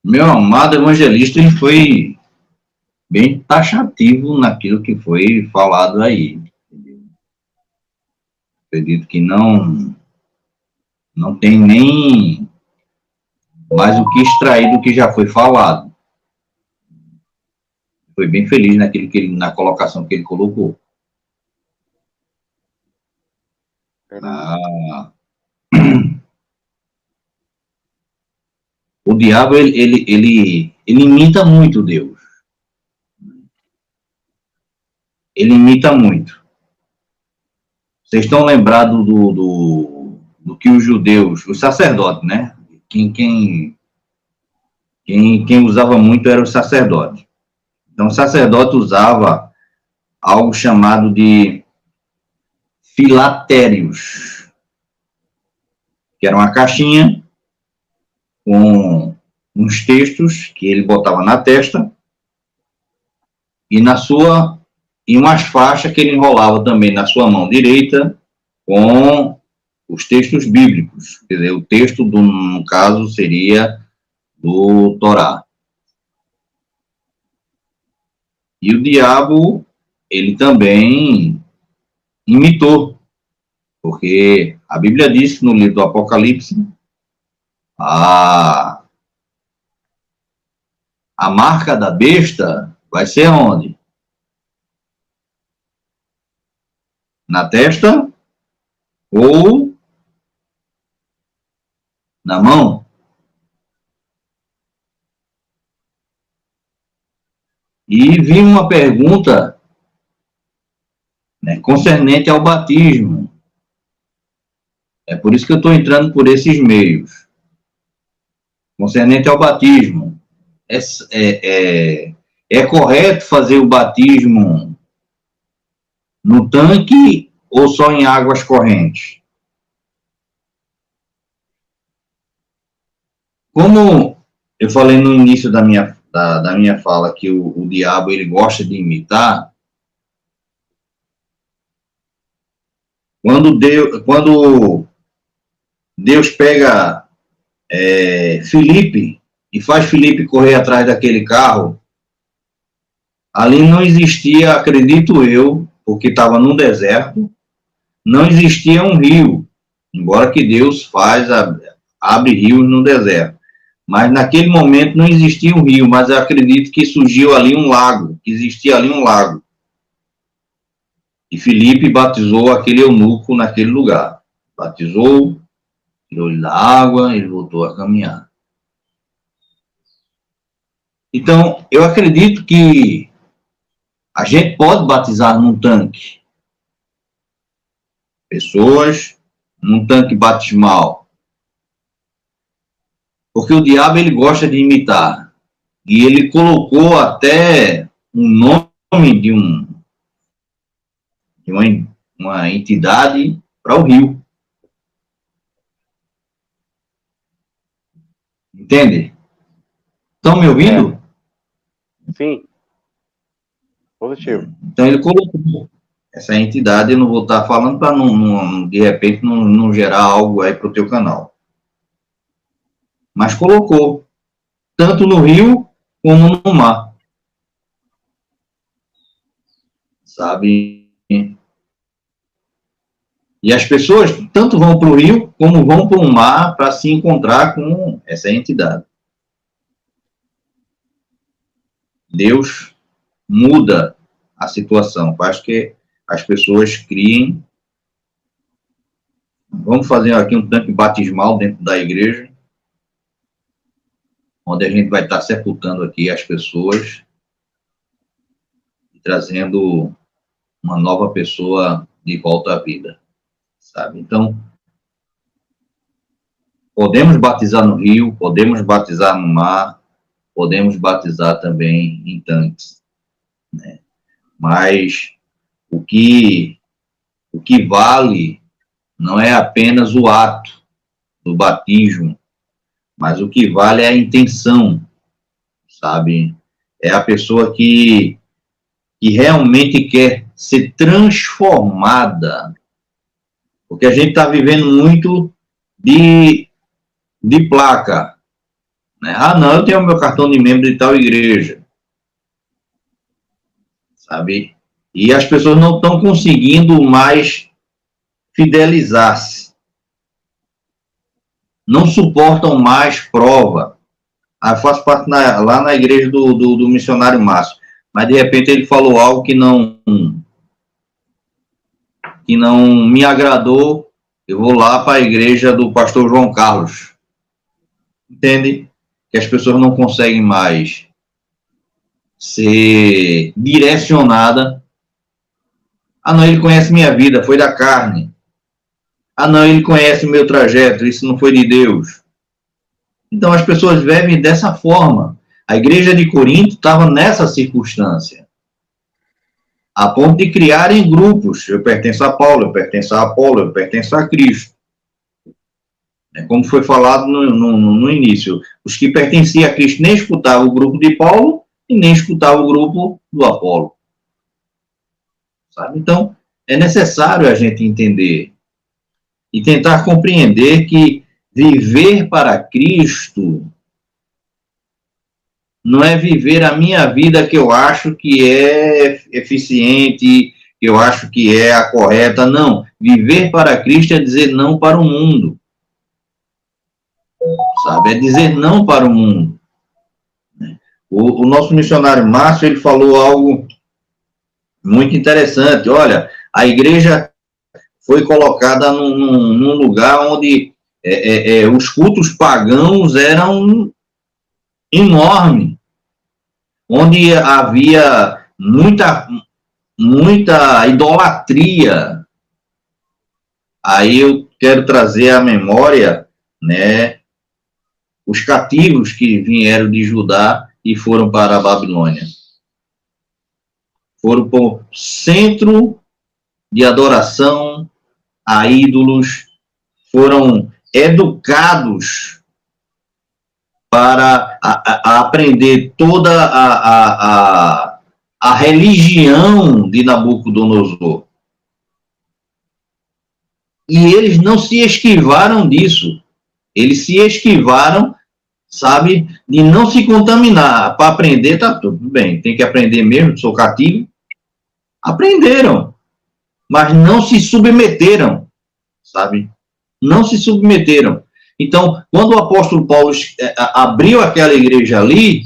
Meu amado evangelista, ele foi bem taxativo naquilo que foi falado aí. Acredito que não tem nem mais o que extrair do que já foi falado. Foi bem feliz na colocação que ele colocou. O diabo, ele imita muito Deus. Ele imita muito. Vocês estão lembrados do que os judeus, os sacerdotes, né? Quem usava muito era o sacerdote. Então, o sacerdote usava algo chamado de filatérios, que era uma caixinha com uns textos que ele botava na testa e umas faixas que ele enrolava também na sua mão direita com os textos bíblicos. Quer dizer, o texto, no caso, seria do Torá. E o diabo, ele também imitou, porque a Bíblia diz que no livro do Apocalipse, a marca da besta vai ser onde? Na testa ou na mão? E vi uma pergunta, né, concernente ao batismo. É por isso que eu estou entrando por esses meios. Concernente ao batismo. É correto fazer o batismo no tanque ou só em águas correntes? Como eu falei no início da minha fala que o diabo ele gosta de imitar, quando Deus pega Filipe e faz Filipe correr atrás daquele carro, ali não existia, acredito eu, porque estava num deserto, não existia um rio, embora que Deus abre rios no deserto. Mas naquele momento não existia um rio, mas eu acredito que surgiu ali um lago, que existia ali um lago. E Filipe batizou aquele eunuco naquele lugar. Batizou, tirou-lhe da água, ele voltou a caminhar. Então, eu acredito que a gente pode batizar num tanque. Pessoas num tanque batismal. Porque o diabo ele gosta de imitar. E ele colocou até um nome de uma entidade para o rio. Entende? Estão me ouvindo? Sim. Positivo. Então ele colocou essa entidade, eu não vou estar falando para de repente não gerar algo aí para o teu canal. Mas colocou, tanto no rio como no mar. Sabe? E as pessoas tanto vão para o rio como vão para o mar para se encontrar com essa entidade. Deus muda a situação, faz que as pessoas criem. Vamos fazer aqui um tanque batismal dentro da igreja. onde a gente vai estar sepultando aqui as pessoas e trazendo uma nova pessoa de volta à vida, sabe? Então, podemos batizar no rio, podemos batizar no mar, podemos batizar também em tanques, né? Mas o que vale não é apenas o ato do batismo, mas o que vale é a intenção, sabe? É a pessoa que realmente quer ser transformada, porque a gente está vivendo muito de placa, né? Ah, não, eu tenho meu cartão de membro de tal igreja, sabe? E as pessoas não estão conseguindo mais fidelizar-se, não suportam mais prova. Ah, eu faço parte lá na igreja do missionário Márcio, mas de repente ele falou algo que não me agradou, eu vou lá para a igreja do pastor João Carlos. Entende? Que as pessoas não conseguem mais ser direcionada. Ah, não, ele conhece minha vida, foi da carne. Ah, não, ele conhece o meu trajeto, isso não foi de Deus. Então as pessoas vivem dessa forma. A igreja de Corinto estava nessa circunstância, a ponto de criarem grupos. Eu pertenço a Paulo, eu pertenço a Apolo, eu pertenço a Cristo. Como foi falado no início, os que pertenciam a Cristo nem escutavam o grupo de Paulo e nem escutavam o grupo do Apolo. Sabe? Então, é necessário a gente entender e tentar compreender que viver para Cristo não é viver a minha vida que eu acho que é eficiente, que eu acho que é a correta. Não. Viver para Cristo é dizer não para o mundo. Sabe? É dizer não para o mundo. O nosso missionário Márcio, ele falou algo muito interessante. Olha, a igreja foi colocada num lugar onde os cultos pagãos eram enormes, onde havia muita idolatria. Aí eu quero trazer à memória, né, os cativos que vieram de Judá e foram para a Babilônia. Foram para o centro de adoração a ídolos, foram educados para aprender toda a religião de Nabucodonosor. E eles não se esquivaram disso. Eles se esquivaram, sabe, de não se contaminar. Para aprender, tá tudo bem. Tem que aprender mesmo, sou cativo. Aprenderam, mas não se submeteram, sabe? Não se submeteram. Então, quando o apóstolo Paulo abriu aquela igreja ali,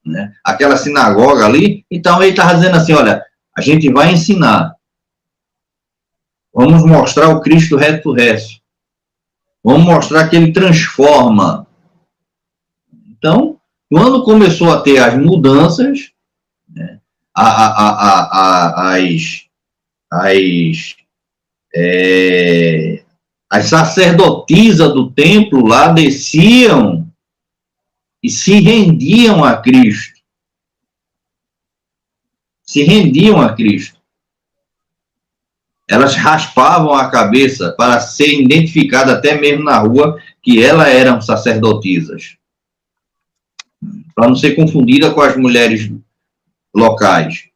né, aquela sinagoga ali, então ele estava dizendo assim, olha, a gente vai ensinar. Vamos mostrar o Cristo ressurreto. Vamos mostrar que ele transforma. Então, quando começou a ter as mudanças, né, as sacerdotisas do templo lá desciam e se rendiam a Cristo. Se rendiam a Cristo. Elas raspavam a cabeça para ser identificada até mesmo na rua que elas eram sacerdotisas. Para não ser confundida com as mulheres locais.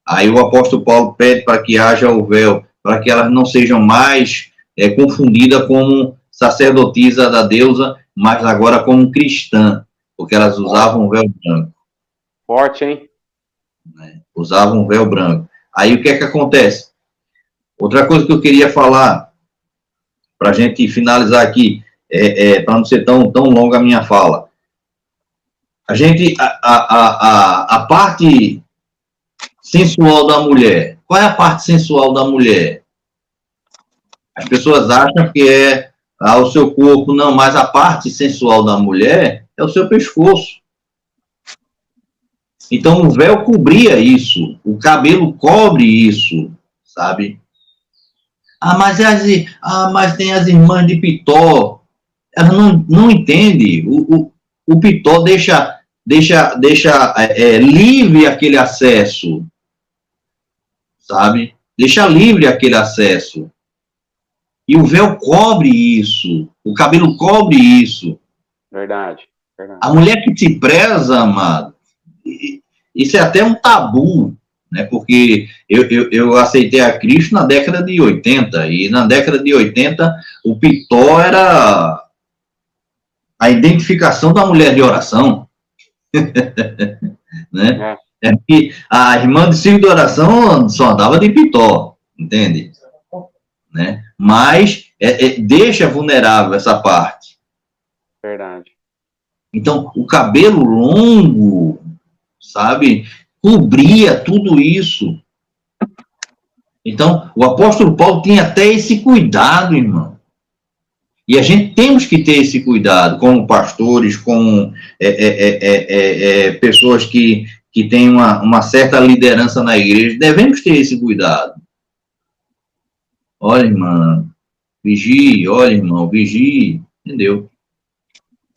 Aí o apóstolo Paulo pede para que haja o véu, para que elas não sejam mais confundidas como sacerdotisa da deusa, mas agora como cristã, porque elas usavam o véu branco. Forte, hein? Usavam o véu branco. Aí o que é que acontece? Outra coisa que eu queria falar, para a gente finalizar aqui, para não ser tão longa a minha fala. A parte sensual da mulher. Qual é a parte sensual da mulher? As pessoas acham que é o seu corpo, não, mas a parte sensual da mulher é o seu pescoço. Então, o véu cobria isso, o cabelo cobre isso, sabe? Mas tem as irmãs de Pitó. Ela não entende. O Pitó deixa livre aquele acesso, sabe? Deixa livre aquele acesso. E o véu cobre isso, o cabelo cobre isso. Verdade. A mulher que te preza, amado, isso é até um tabu, né? Porque eu aceitei a Cristo na década de 80, e na década de 80 o Pitó era a identificação da mulher de oração. Né? É que a irmã de círculo de oração só andava de Pitó, entende? Né? Mas deixa vulnerável essa parte. Verdade. Então, o cabelo longo, sabe, cobria tudo isso. Então, o apóstolo Paulo tinha até esse cuidado, irmão. E a gente temos que ter esse cuidado, como pastores, como pessoas que têm uma certa liderança na igreja, devemos ter esse cuidado. Olha, irmão, vigie, olha, irmão, vigie, entendeu?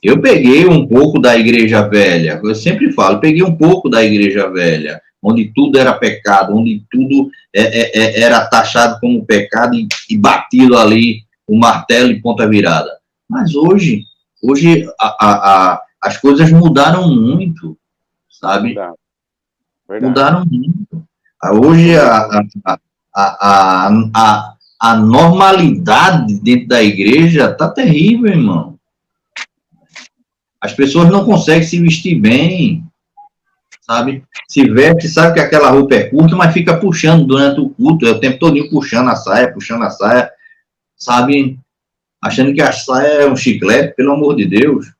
Eu peguei um pouco da igreja velha, eu sempre falo, peguei um pouco da igreja velha, onde tudo era pecado, onde tudo era taxado como pecado e batido ali o martelo e ponta virada. Mas hoje as coisas mudaram muito, sabe? Verdade. Mudaram muito. Hoje a normalidade dentro da igreja está terrível, irmão. As pessoas não conseguem se vestir bem, sabe? Se veste, sabe que aquela roupa é curta, mas fica puxando durante o culto, o tempo todo puxando a saia, sabe? Achando que a saia é um chiclete, pelo amor de Deus.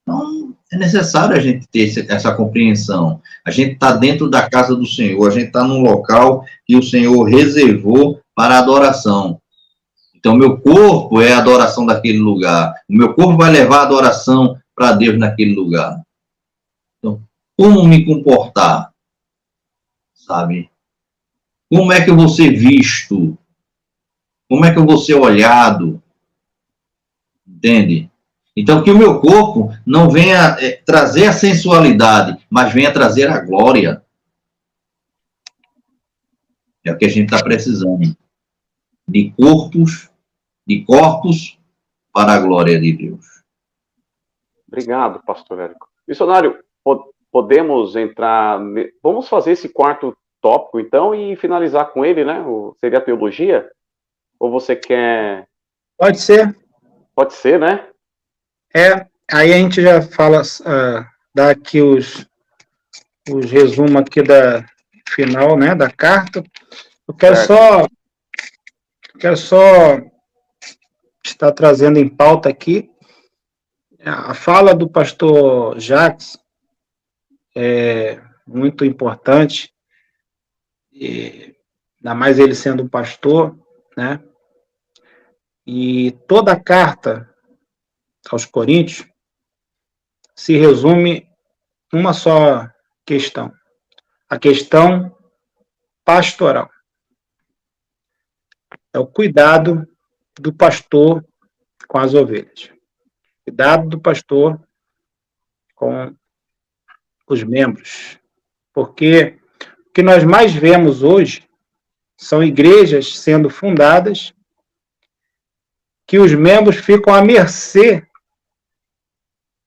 Então, é necessário a gente ter essa compreensão. A gente está dentro da casa do Senhor, a gente está num local que o Senhor reservou para a adoração. Então, meu corpo é a adoração daquele lugar. O meu corpo vai levar a adoração para Deus naquele lugar. Então, como me comportar? Sabe? Como é que eu vou ser visto? Como é que eu vou ser olhado? Entende? Então, que o meu corpo não venha trazer a sensualidade, mas venha trazer a glória. É o que a gente está precisando. De corpos para a glória de Deus. Obrigado, pastor Érico. Missionário, podemos entrar... Vamos fazer esse quarto tópico, então, e finalizar com ele, né? Seria a teologia? Ou você quer... Pode ser. Pode ser, né? Aí a gente já fala, dá aqui os resumos aqui da final, né, da carta. Eu quero só estar trazendo em pauta aqui a fala do pastor Jacques, é muito importante, ainda mais ele sendo um pastor, né? E toda a carta aos Coríntios se resume uma só questão, a questão pastoral. É o cuidado do pastor com as ovelhas. Cuidado do pastor com os membros. Porque o que nós mais vemos hoje são igrejas sendo fundadas que os membros ficam à mercê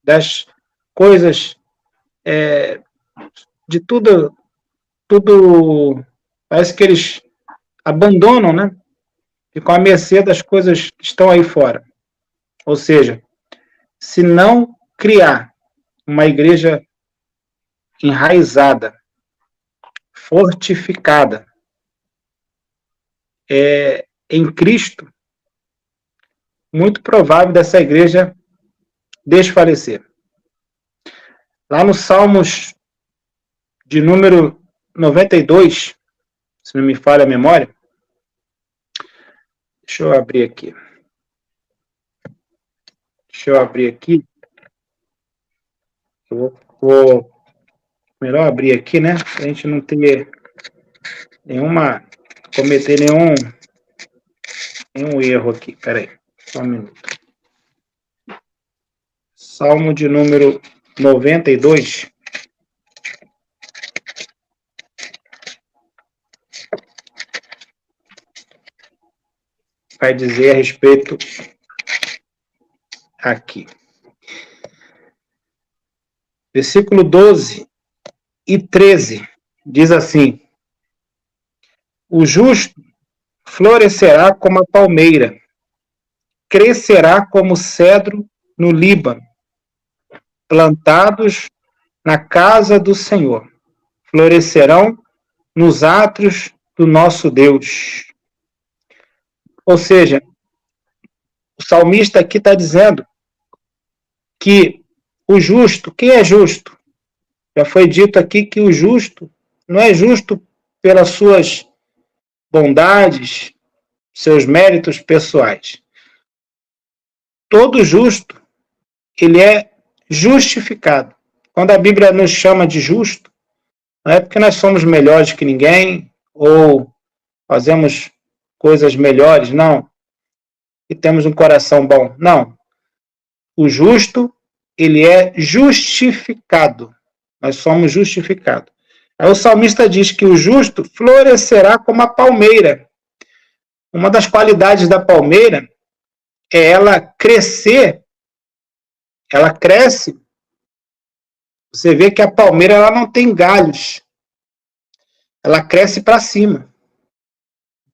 das coisas, de tudo, parece que eles abandonam, né? Ficam à mercê das coisas que estão aí fora. Ou seja, se não criar uma igreja enraizada, fortificada em Cristo, muito provável dessa igreja desfalecer. Lá no Salmos de número 92, se não me falha a memória, deixa eu abrir aqui. Deixa eu abrir aqui. Eu vou melhor abrir aqui, né? Pra gente não ter cometer nenhum erro aqui. Peraí, só um minuto. Salmo de número 92. Vai dizer a respeito aqui. Versículo 12 e 13 diz assim: o justo florescerá como a palmeira, crescerá como cedro no Líbano, plantados na casa do Senhor, florescerão nos átrios do nosso Deus. Ou seja, o salmista aqui está dizendo que o justo, quem é justo? Já foi dito aqui que o justo não é justo pelas suas bondades, seus méritos pessoais. Todo justo, ele é justificado. Quando a Bíblia nos chama de justo, não é porque nós somos melhores que ninguém ou fazemos coisas melhores, não. E temos um coração bom, não. O justo, ele é justificado. Nós somos justificados. Aí o salmista diz que o justo florescerá como a palmeira. Uma das qualidades da palmeira é ela crescer. Ela cresce. Você vê que a palmeira ela não tem galhos. Ela cresce para cima.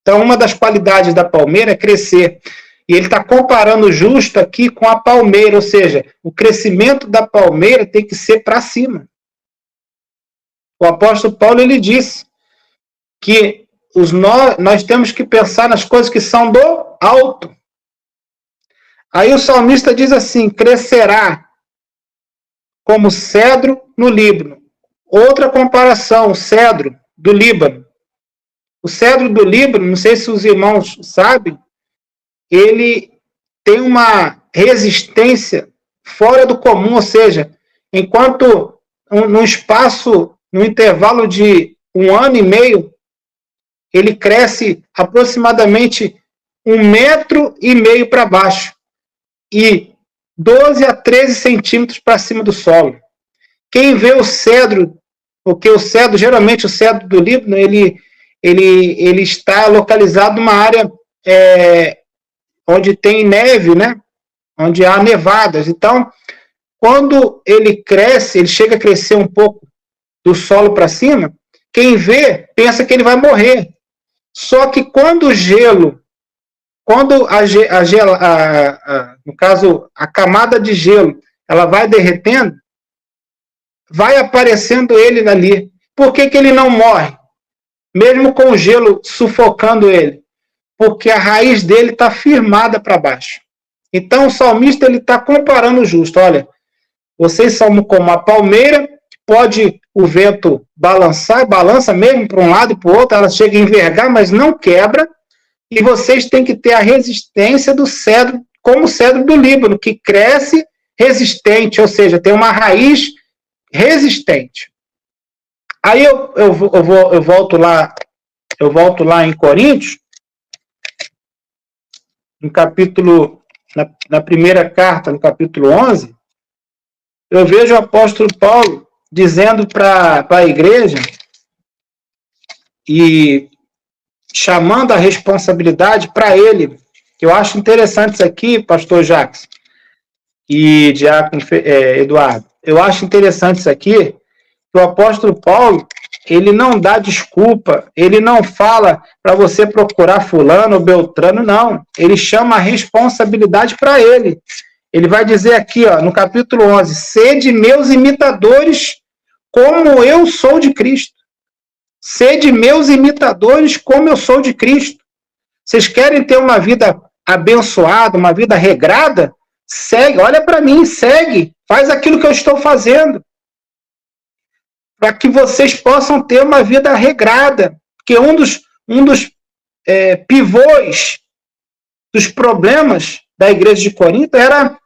Então, uma das qualidades da palmeira é crescer. E ele está comparando o justo aqui com a palmeira, ou seja, o crescimento da palmeira tem que ser para cima. O apóstolo Paulo ele disse que nós temos que pensar nas coisas que são do alto. Aí o salmista diz assim: crescerá como cedro no Líbano. Outra comparação, o cedro do Líbano. O cedro do Líbano, não sei se os irmãos sabem, ele tem uma resistência fora do comum, ou seja, enquanto no intervalo de 1 ano e meio, ele cresce aproximadamente 1,5 metro para baixo e 12 a 13 centímetros para cima do solo. Quem vê o cedro, porque geralmente o cedro do Líbano, ele está localizado numa área onde tem neve, né? Onde há nevadas. Então, quando ele cresce, ele chega a crescer um pouco do solo para cima, quem vê pensa que ele vai morrer. Só que quando o gelo, no caso, a camada de gelo, ela vai derretendo, vai aparecendo ele ali. Por que ele não morre? Mesmo com o gelo sufocando ele? Porque a raiz dele está firmada para baixo. Então o salmista ele está comparando o justo. Olha, vocês são como a palmeira, pode o vento balançar, balança mesmo para um lado e para o outro, ela chega a envergar, mas não quebra, e vocês têm que ter a resistência do cedro, como o cedro do Líbano, que cresce resistente, ou seja, tem uma raiz resistente. Aí eu volto lá em Coríntios, no capítulo, na primeira carta, no capítulo 11, eu vejo o apóstolo Paulo dizendo para a igreja e chamando a responsabilidade para ele. Eu acho interessante isso aqui, pastor Jacques e diácono Eduardo. Eu acho interessante isso aqui, que o apóstolo Paulo, ele não dá desculpa, ele não fala para você procurar fulano ou beltrano, não. Ele chama a responsabilidade para ele. Ele vai dizer aqui, ó, no capítulo 11, sede meus imitadores como eu sou de Cristo. Sede meus imitadores como eu sou de Cristo. Vocês querem ter uma vida abençoada, uma vida regrada? Segue, olha para mim, segue, faz aquilo que eu estou fazendo. Para que vocês possam ter uma vida regrada. Porque um dos pivôs dos problemas da igreja de Corinto era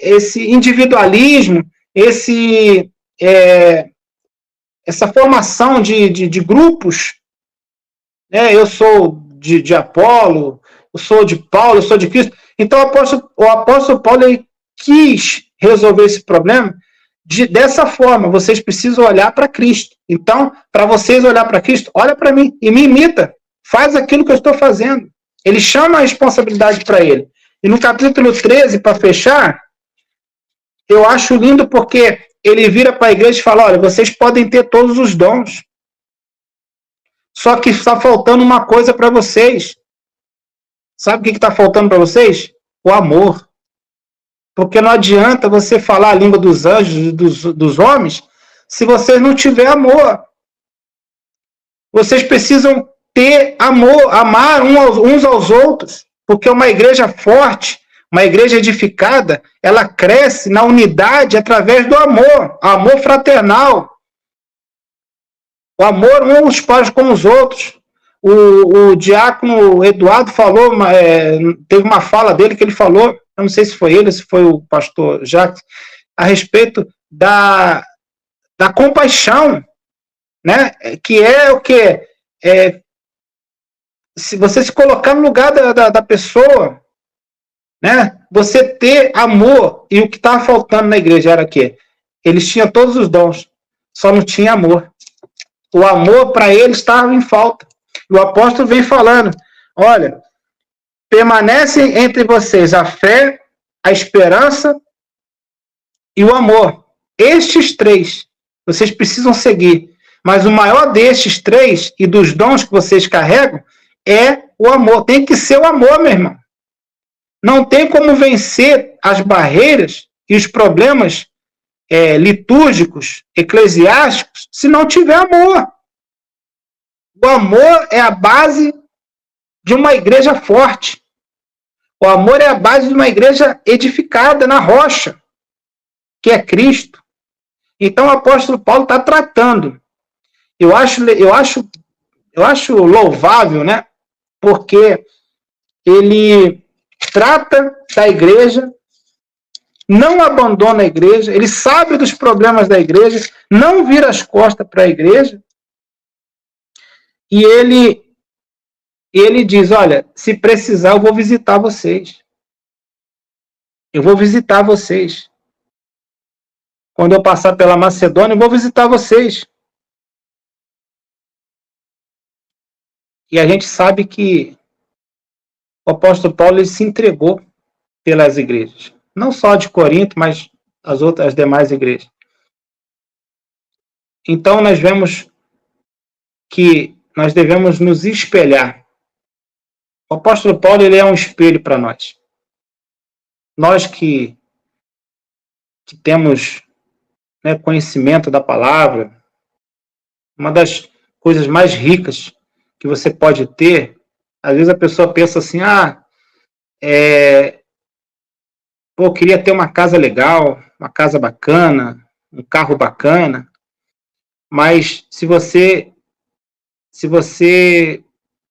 esse individualismo, essa formação de grupos, né? Eu sou de Apolo, eu sou de Paulo, eu sou de Cristo. Então o apóstolo Paulo ele quis resolver esse problema dessa forma. Vocês precisam olhar para Cristo. Então, para vocês olhar para Cristo, olha para mim e me imita. Faz aquilo que eu estou fazendo. Ele chama a responsabilidade para ele. E no capítulo 13, para fechar, eu acho lindo porque ele vira para a igreja e fala, olha, vocês podem ter todos os dons. Só que está faltando uma coisa para vocês. Sabe o que está faltando para vocês? O amor. Porque não adianta você falar a língua dos anjos e dos homens se vocês não tiverem amor. Vocês precisam ter amor, amar uns aos outros. Porque uma igreja forte, uma igreja edificada, ela cresce na unidade através do amor. Amor fraternal. O amor uns para com os outros. O diácono Eduardo falou, teve uma fala dele que ele falou, eu não sei se foi ele, se foi o pastor Jacques, a respeito da compaixão, né? Que é o quê? Se você se colocar no lugar da pessoa, né? Você ter amor, e o que estava faltando na igreja era o quê? Eles tinham todos os dons, só não tinha amor. O amor para eles estava em falta. O apóstolo vem falando, olha, permanece entre vocês a fé, a esperança e o amor. Estes três, vocês precisam seguir. Mas o maior destes três e dos dons que vocês carregam é o amor. Tem que ser o amor, meu irmão. Não tem como vencer as barreiras e os problemas litúrgicos, eclesiásticos, se não tiver amor. O amor é a base de uma igreja forte. O amor é a base de uma igreja edificada na rocha, que é Cristo. Então o apóstolo Paulo está tratando. Eu acho louvável, né? Porque ele trata da igreja, não abandona a igreja, ele sabe dos problemas da igreja, não vira as costas para a igreja, e ele diz, olha, se precisar eu vou visitar vocês. Eu vou visitar vocês. Quando eu passar pela Macedônia, eu vou visitar vocês. E a gente sabe que o apóstolo Paulo ele se entregou pelas igrejas. Não só de Corinto, mas as demais igrejas. Então nós vemos que nós devemos nos espelhar. O apóstolo Paulo ele é um espelho para nós. Nós que temos, né, conhecimento da palavra, uma das coisas mais ricas que você pode ter, às vezes a pessoa pensa assim, eu queria ter uma casa legal, uma casa bacana, um carro bacana, mas se você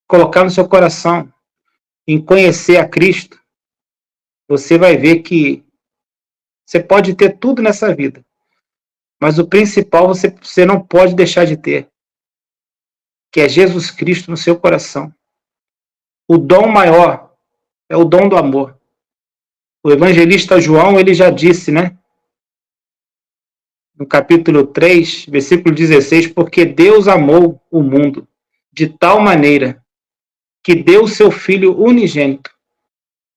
colocar no seu coração em conhecer a Cristo, você vai ver que você pode ter tudo nessa vida, mas o principal você não pode deixar de ter, que é Jesus Cristo no seu coração. O dom maior é o dom do amor. O evangelista João, ele já disse, né? No capítulo 3, versículo 16, porque Deus amou o mundo de tal maneira que deu o seu Filho unigênito,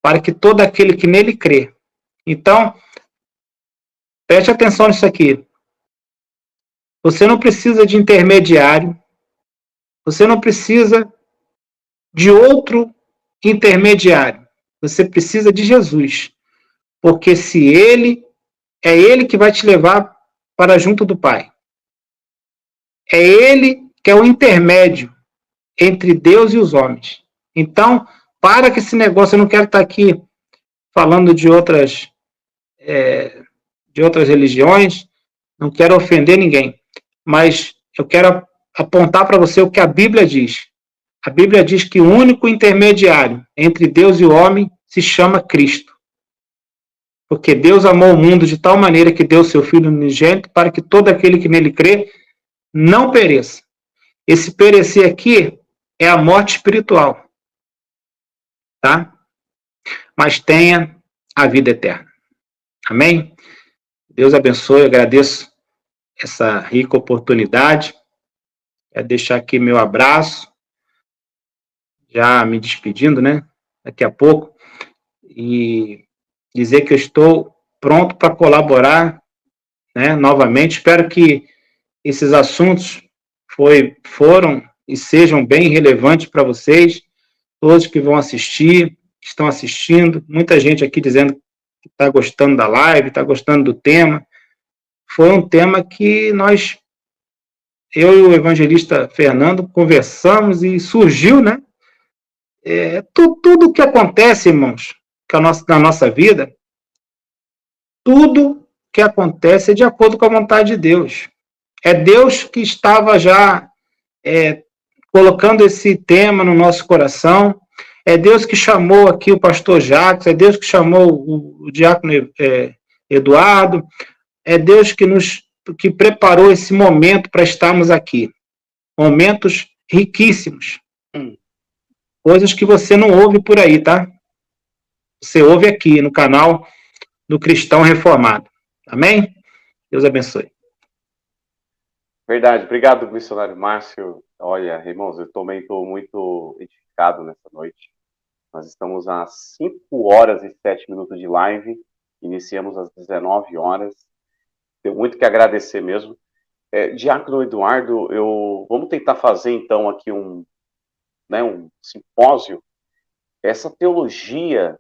para que todo aquele que nele crê. Então, preste atenção nisso aqui. Você não precisa de intermediário, você não precisa de outro intermediário. Você precisa de Jesus. Porque é Ele que vai te levar para junto do Pai. É Ele que é o intermédio entre Deus e os homens. Então, para que esse negócio, eu não quero estar aqui falando de outras religiões, não quero ofender ninguém, mas eu quero apontar para você o que a Bíblia diz. A Bíblia diz que o único intermediário entre Deus e o homem se chama Cristo. Porque Deus amou o mundo de tal maneira que deu seu Filho unigênito para que todo aquele que nele crê não pereça. Esse perecer aqui é a morte espiritual, tá? Mas tenha a vida eterna. Amém? Deus abençoe, agradeço essa rica oportunidade. Quero deixar aqui meu abraço, já me despedindo, né? Daqui a pouco. E dizer que eu estou pronto para colaborar, né? Novamente. Espero que esses assuntos foram e sejam bem relevantes para vocês, todos que vão assistir, que estão assistindo. Muita gente aqui dizendo que está gostando da live, está gostando do tema. Foi um tema que eu e o evangelista Fernando conversamos e surgiu, né? Tudo que acontece, irmãos, na nossa vida, tudo que acontece é de acordo com a vontade de Deus. É Deus que estava já colocando esse tema no nosso coração. É Deus que chamou aqui o pastor Jacques, é Deus que chamou o diácono Eduardo, é Deus que preparou esse momento para estarmos aqui. Momentos riquíssimos. Coisas que você não ouve por aí, tá? Você ouve aqui no canal do Cristão Reformado. Amém? Deus abençoe. Verdade. Obrigado, missionário Márcio. Olha, irmãos, eu também estou muito edificado nessa noite. Nós estamos a 5 horas e 7 minutos de live. Iniciamos às 19 horas. Tenho muito que agradecer mesmo. Diácono Eduardo, vamos tentar fazer, então, aqui um simpósio. Essa teologia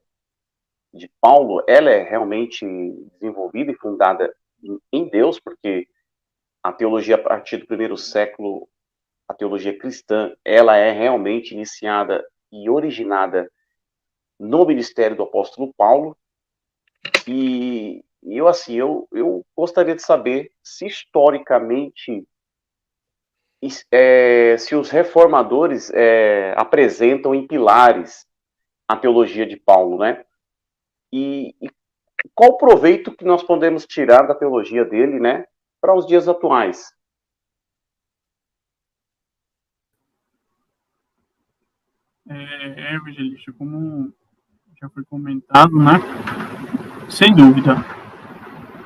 de Paulo, ela é realmente desenvolvida e fundada em Deus, porque a teologia a partir do primeiro século, a teologia cristã, ela é realmente iniciada e originada no ministério do apóstolo Paulo. E eu gostaria de saber se historicamente se os reformadores apresentam em pilares a teologia de Paulo, né? E qual o proveito que nós podemos tirar da teologia dele, né, para os dias atuais? Evangelista, como já foi comentado, né? Sem dúvida.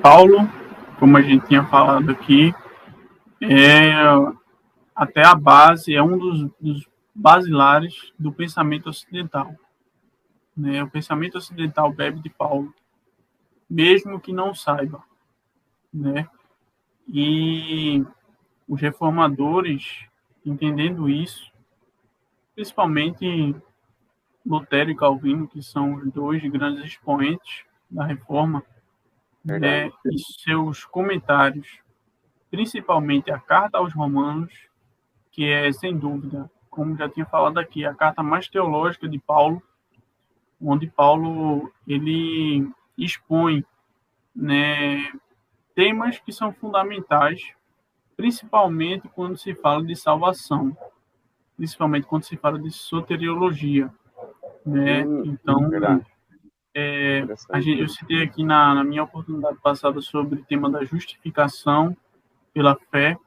Paulo, como a gente tinha falado aqui, até a base, é um dos basilares do pensamento ocidental. Né? O pensamento ocidental bebe de Paulo, mesmo que não saiba. Né? E os reformadores, entendendo isso, principalmente Lutero e Calvino, que são os dois grandes expoentes da reforma, né, e seus comentários, principalmente a carta aos Romanos, que é, sem dúvida, como já tinha falado aqui, a carta mais teológica de Paulo, onde Paulo ele expõe, né, temas que são fundamentais, principalmente quando se fala de salvação, principalmente quando se fala de soteriologia, né? Então, eu citei aqui na minha oportunidade passada sobre o tema da justificação pela fé,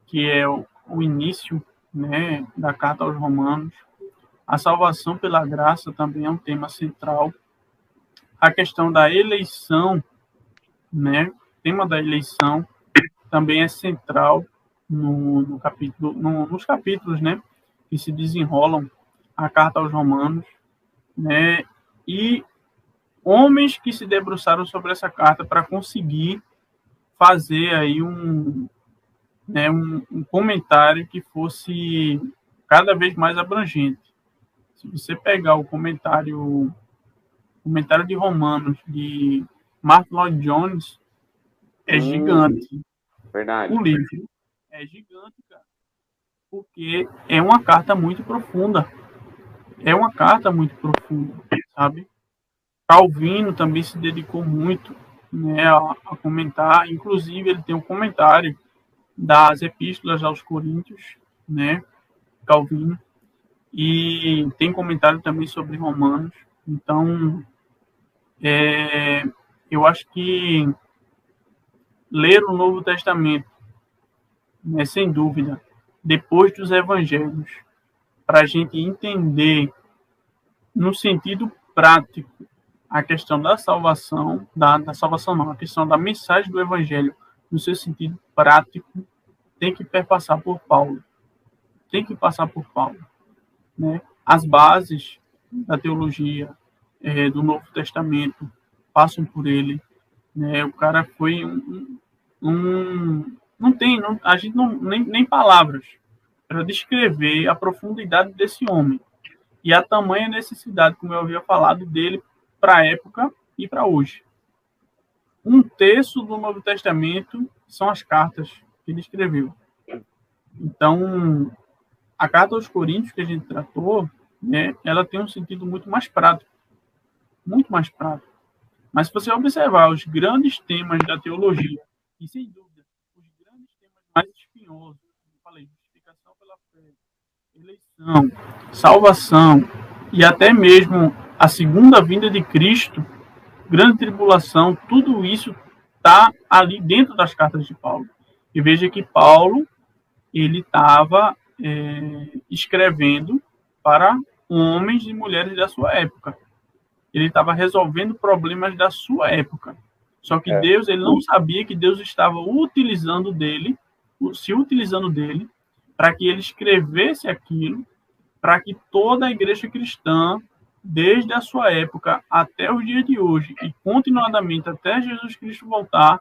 que é o início, né, da carta aos Romanos. A salvação pela graça também é um tema central. A questão da eleição, né, o tema da eleição também é central nos capítulos, né, que se desenrolam a carta aos Romanos, né, e homens que se debruçaram sobre essa carta para conseguir fazer aí um comentário que fosse cada vez mais abrangente. Se você pegar o comentário de Romanos de Martyn Lloyd-Jones, é gigante. Verdade. O livro é gigante, cara, porque é uma carta muito profunda. Sabe? Calvino também se dedicou muito, né, a comentar. Inclusive, ele tem um comentário das epístolas aos Coríntios, né, Calvino, e tem comentário também sobre Romanos. Então, eu acho que ler o Novo Testamento, né, sem dúvida, depois dos evangelhos, para a gente entender, no sentido prático, a questão da salvação, da salvação não, a questão da mensagem do evangelho, no seu sentido prático, tem que perpassar por Paulo. Tem que passar por Paulo. Né? As bases da teologia do Novo Testamento passam por ele. Né? O cara foi não tem, a gente não nem palavras para descrever a profundidade desse homem e a tamanha necessidade, como eu havia falado, dele para a época e para hoje. Um terço do Novo Testamento são as cartas que ele escreveu. Então, a carta aos Coríntios que a gente tratou, né, ela tem um sentido muito mais prático. Muito mais prático. Mas se você observar os grandes temas da teologia, e sem dúvida, os grandes temas mais espinhosos, como eu falei, justificação pela fé, eleição, salvação, e até mesmo a segunda vinda de Cristo, grande tribulação, tudo isso está ali dentro das cartas de Paulo. E veja que Paulo, ele estava escrevendo para homens e mulheres da sua época. Ele estava resolvendo problemas da sua época. Só que Deus, ele não sabia que Deus estava se utilizando dele para que ele escrevesse aquilo, para que toda a igreja cristã, desde a sua época até os dias de hoje, e continuadamente até Jesus Cristo voltar,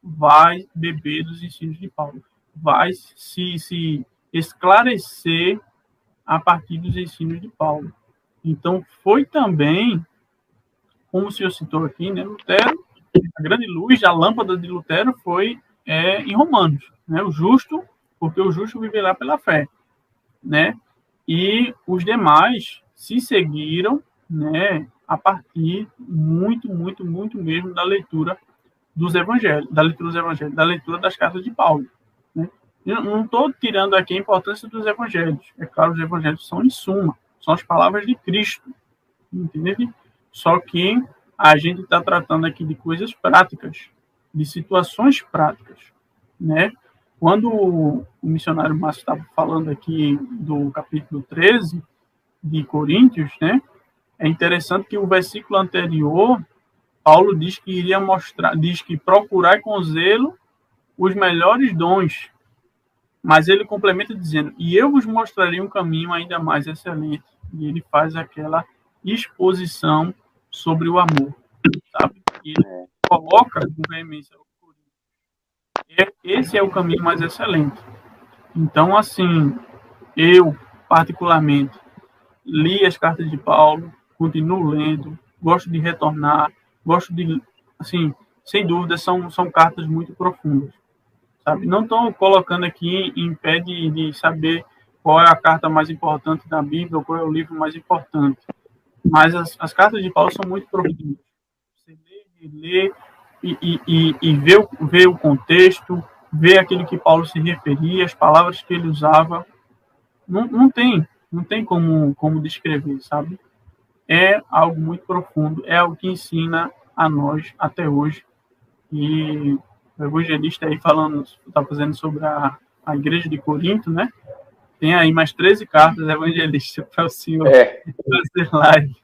vai beber dos ensinos de Paulo. Vai se esclarecer a partir dos ensinos de Paulo. Então, foi também, como o senhor citou aqui, né, Lutero, a grande luz, a lâmpada de Lutero foi em Romanos, né, o justo, porque o justo viverá pela fé, né, e os demais se seguiram, né, a partir muito mesmo da leitura dos evangelhos, da leitura das cartas de Paulo, né. Eu não estou tirando aqui a importância dos evangelhos. É claro, os evangelhos são, em suma, são as palavras de Cristo. Entende? Só que a gente está tratando aqui de coisas práticas, de situações práticas. Né? Quando o missionário Márcio estava falando aqui do capítulo 13 de Coríntios, né, é interessante que o versículo anterior, Paulo diz que iria mostrar, diz que procurar com zelo os melhores dons. Mas ele complementa dizendo, e eu vos mostrarei um caminho ainda mais excelente. E ele faz aquela exposição sobre o amor, sabe? E ele coloca com veemência, esse é o caminho mais excelente. Então, assim, eu, particularmente, li as cartas de Paulo, continuo lendo, gosto de retornar, gosto de, assim, sem dúvida, são cartas muito profundas. Sabe? Não estou colocando aqui em pé de saber qual é a carta mais importante da Bíblia ou qual é o livro mais importante. Mas as cartas de Paulo são muito profundas. Você lê e vê o contexto, vê aquilo que Paulo se referia, as palavras que ele usava. Não tem como descrever, sabe? É algo muito profundo, é algo que ensina a nós até hoje. E o evangelista aí está fazendo sobre a igreja de Corinto, né? Tem aí mais 13 cartas evangelistas para o senhor fazer live.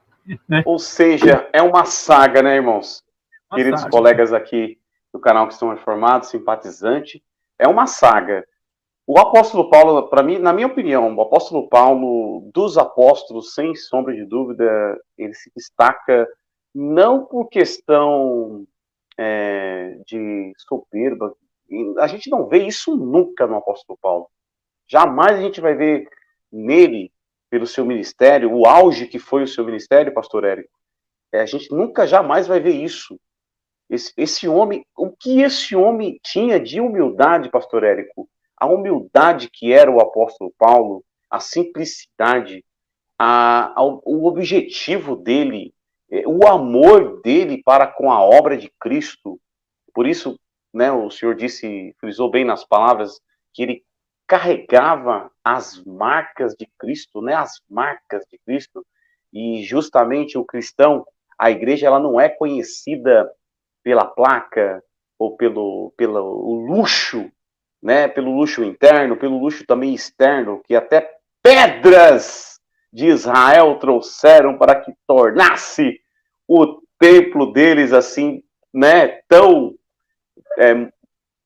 Né? Ou seja, é uma saga, né, irmãos? Queridos colegas aqui do canal que estão reformados, simpatizante, é uma saga. O apóstolo Paulo, para mim, na minha opinião, o apóstolo Paulo, dos apóstolos, sem sombra de dúvida, ele se destaca não por questão de soberba. A gente não vê isso nunca no apóstolo Paulo. Jamais a gente vai ver nele, pelo seu ministério, o auge que foi o seu ministério, pastor Érico. A gente nunca, jamais vai ver isso. Esse homem, o que esse homem tinha de humildade, pastor Érico? A humildade que era o apóstolo Paulo, a simplicidade, o objetivo dele, o amor dele para com a obra de Cristo. Por isso, né, o senhor frisou bem nas palavras, que ele carregava as marcas de Cristo, né, as marcas de Cristo. E justamente o cristão, a igreja, ela não é conhecida pela placa ou pelo luxo, né? Pelo luxo interno, pelo luxo também externo, que até pedras de Israel trouxeram para que tornasse o templo deles assim, né? Tão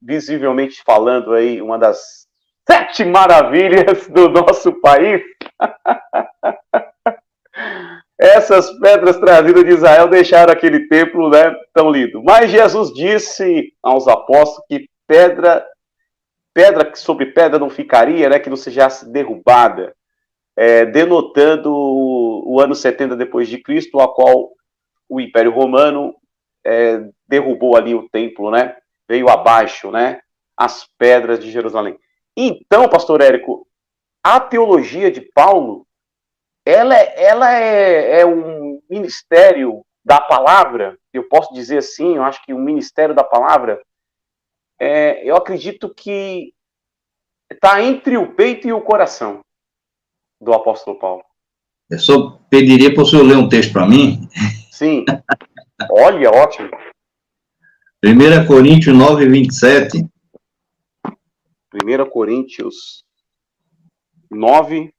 visivelmente falando aí, uma das 7 maravilhas do nosso país. Essas pedras trazidas de Israel deixaram aquele templo, né, tão lindo. Mas Jesus disse aos apóstolos que pedra sobre pedra não ficaria, né, que não sejasse derrubada, denotando o ano 70 depois de Cristo, a qual o Império Romano derrubou ali o templo, né, veio abaixo, né, as pedras de Jerusalém. Então, pastor Érico, a teologia de Paulo, ela é um ministério da palavra, eu posso dizer assim, eu acho que o ministério da palavra, eu acredito que está entre o peito e o coração do apóstolo Paulo. Eu só pediria para o senhor ler um texto para mim. Sim. Olha, ótimo. 1 Coríntios 9, 27. 1 Coríntios 9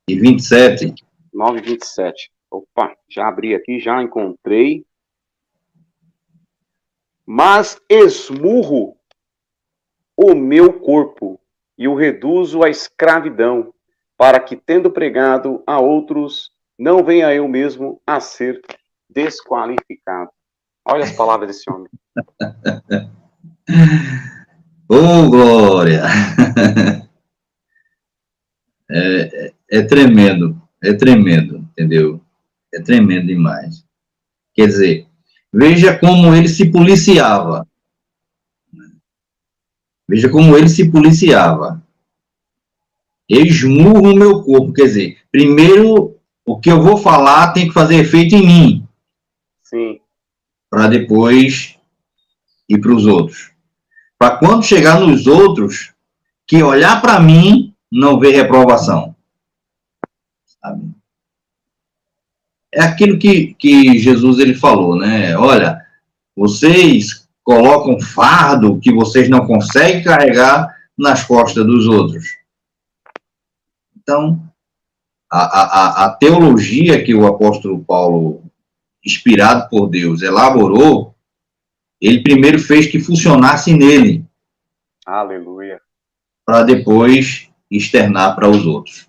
e 27. 9 e 27. Opa, já abri aqui, já encontrei. Mas esmurro o meu corpo e o reduzo à escravidão, para que, tendo pregado a outros, não venha eu mesmo a ser desqualificado. Olha as palavras desse homem. Ô, glória! É tremendo, entendeu? É tremendo demais. Quer dizer, veja como ele se policiava. Veja como ele se policiava. Eu esmurro o meu corpo, quer dizer, primeiro o que eu vou falar tem que fazer efeito em mim. Sim. Para depois ir para os outros. Para quando chegar nos outros, que olhar para mim não ver reprovação. Sabe? É aquilo que Jesus ele falou, né? Olha, vocês colocam fardo que vocês não conseguem carregar nas costas dos outros. Então, a teologia que o apóstolo Paulo, inspirado por Deus, elaborou, ele primeiro fez que funcionasse nele. Aleluia. Para depois externar para os outros.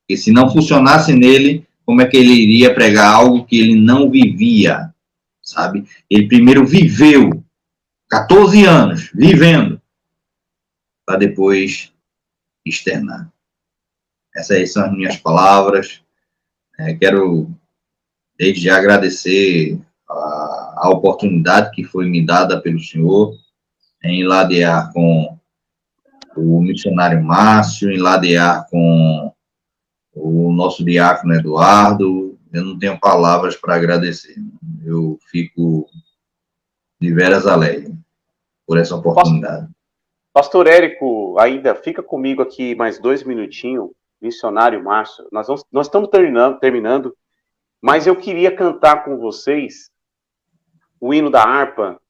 E se não funcionasse nele, como é que ele iria pregar algo que ele não vivia? Sabe? Ele primeiro viveu 14 anos, vivendo, para depois externar. Essas são as minhas palavras. Quero, desde já, agradecer a oportunidade que foi me dada pelo senhor em ladear com o missionário Márcio, em ladear com o nosso diácono Eduardo. Eu não tenho palavras para agradecer. Eu fico de veras alegre por essa oportunidade. Pastor Érico, ainda fica comigo aqui mais 2 minutinhos, missionário Márcio. Nós estamos terminando, mas eu queria cantar com vocês o hino da harpa,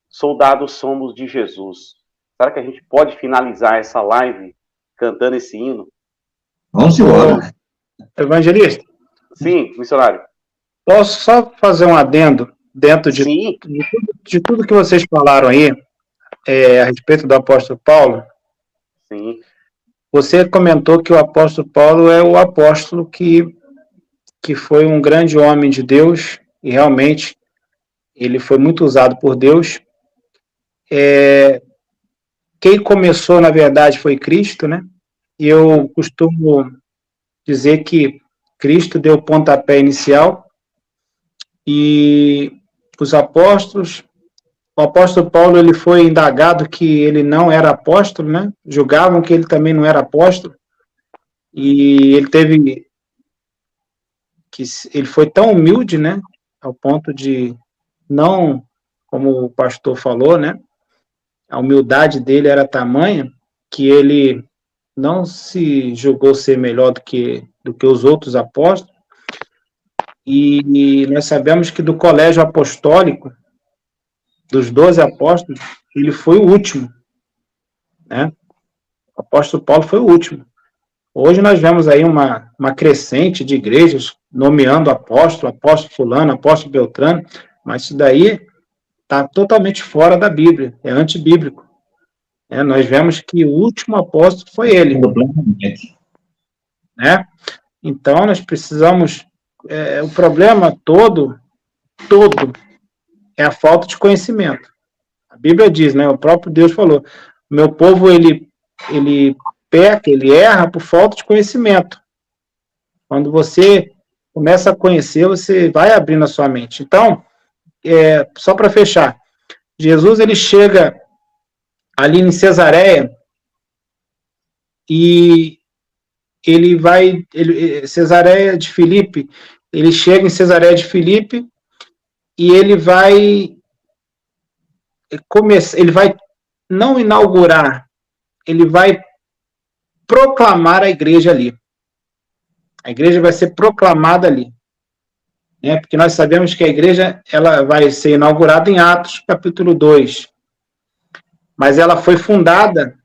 Soldados Somos de Jesus. Será que a gente pode finalizar essa live cantando esse hino? Vamos embora. Evangelista? Sim, missionário. Posso só fazer um adendo dentro de tudo que vocês falaram aí, a respeito do apóstolo Paulo? Sim. Você comentou que o apóstolo Paulo é o apóstolo que foi um grande homem de Deus, e realmente ele foi muito usado por Deus. Quem começou, na verdade, foi Cristo, né? E eu costumo dizer que Cristo deu o pontapé inicial e os apóstolos, o apóstolo Paulo, ele foi indagado que ele não era apóstolo, né? Julgavam que ele também não era apóstolo, e ele foi tão humilde, né? Ao ponto de não, como o pastor falou, né? A humildade dele era tamanha que ele não se julgou ser melhor do que os outros apóstolos. E nós sabemos que do colégio apostólico, dos 12 apóstolos, ele foi o último, né? O apóstolo Paulo foi o último. Hoje nós vemos aí uma crescente de igrejas nomeando apóstolo fulano, apóstolo Beltrano, mas isso daí está totalmente fora da Bíblia, é antibíblico. Nós vemos que o último apóstolo foi ele. Né? Então, nós precisamos... o problema todo é a falta de conhecimento. A Bíblia diz, né? O próprio Deus falou, meu povo, ele peca, ele erra por falta de conhecimento. Quando você começa a conhecer, você vai abrindo a sua mente. Então, só para fechar, Jesus, ele chega ali em Cesareia e Cesareia de Filipe, ele chega em Cesareia de Filipe e ele vai não inaugurar, ele vai proclamar a igreja ali. A igreja vai ser proclamada ali. Porque nós sabemos que a igreja ela vai ser inaugurada em Atos, capítulo 2. Mas ela foi fundada,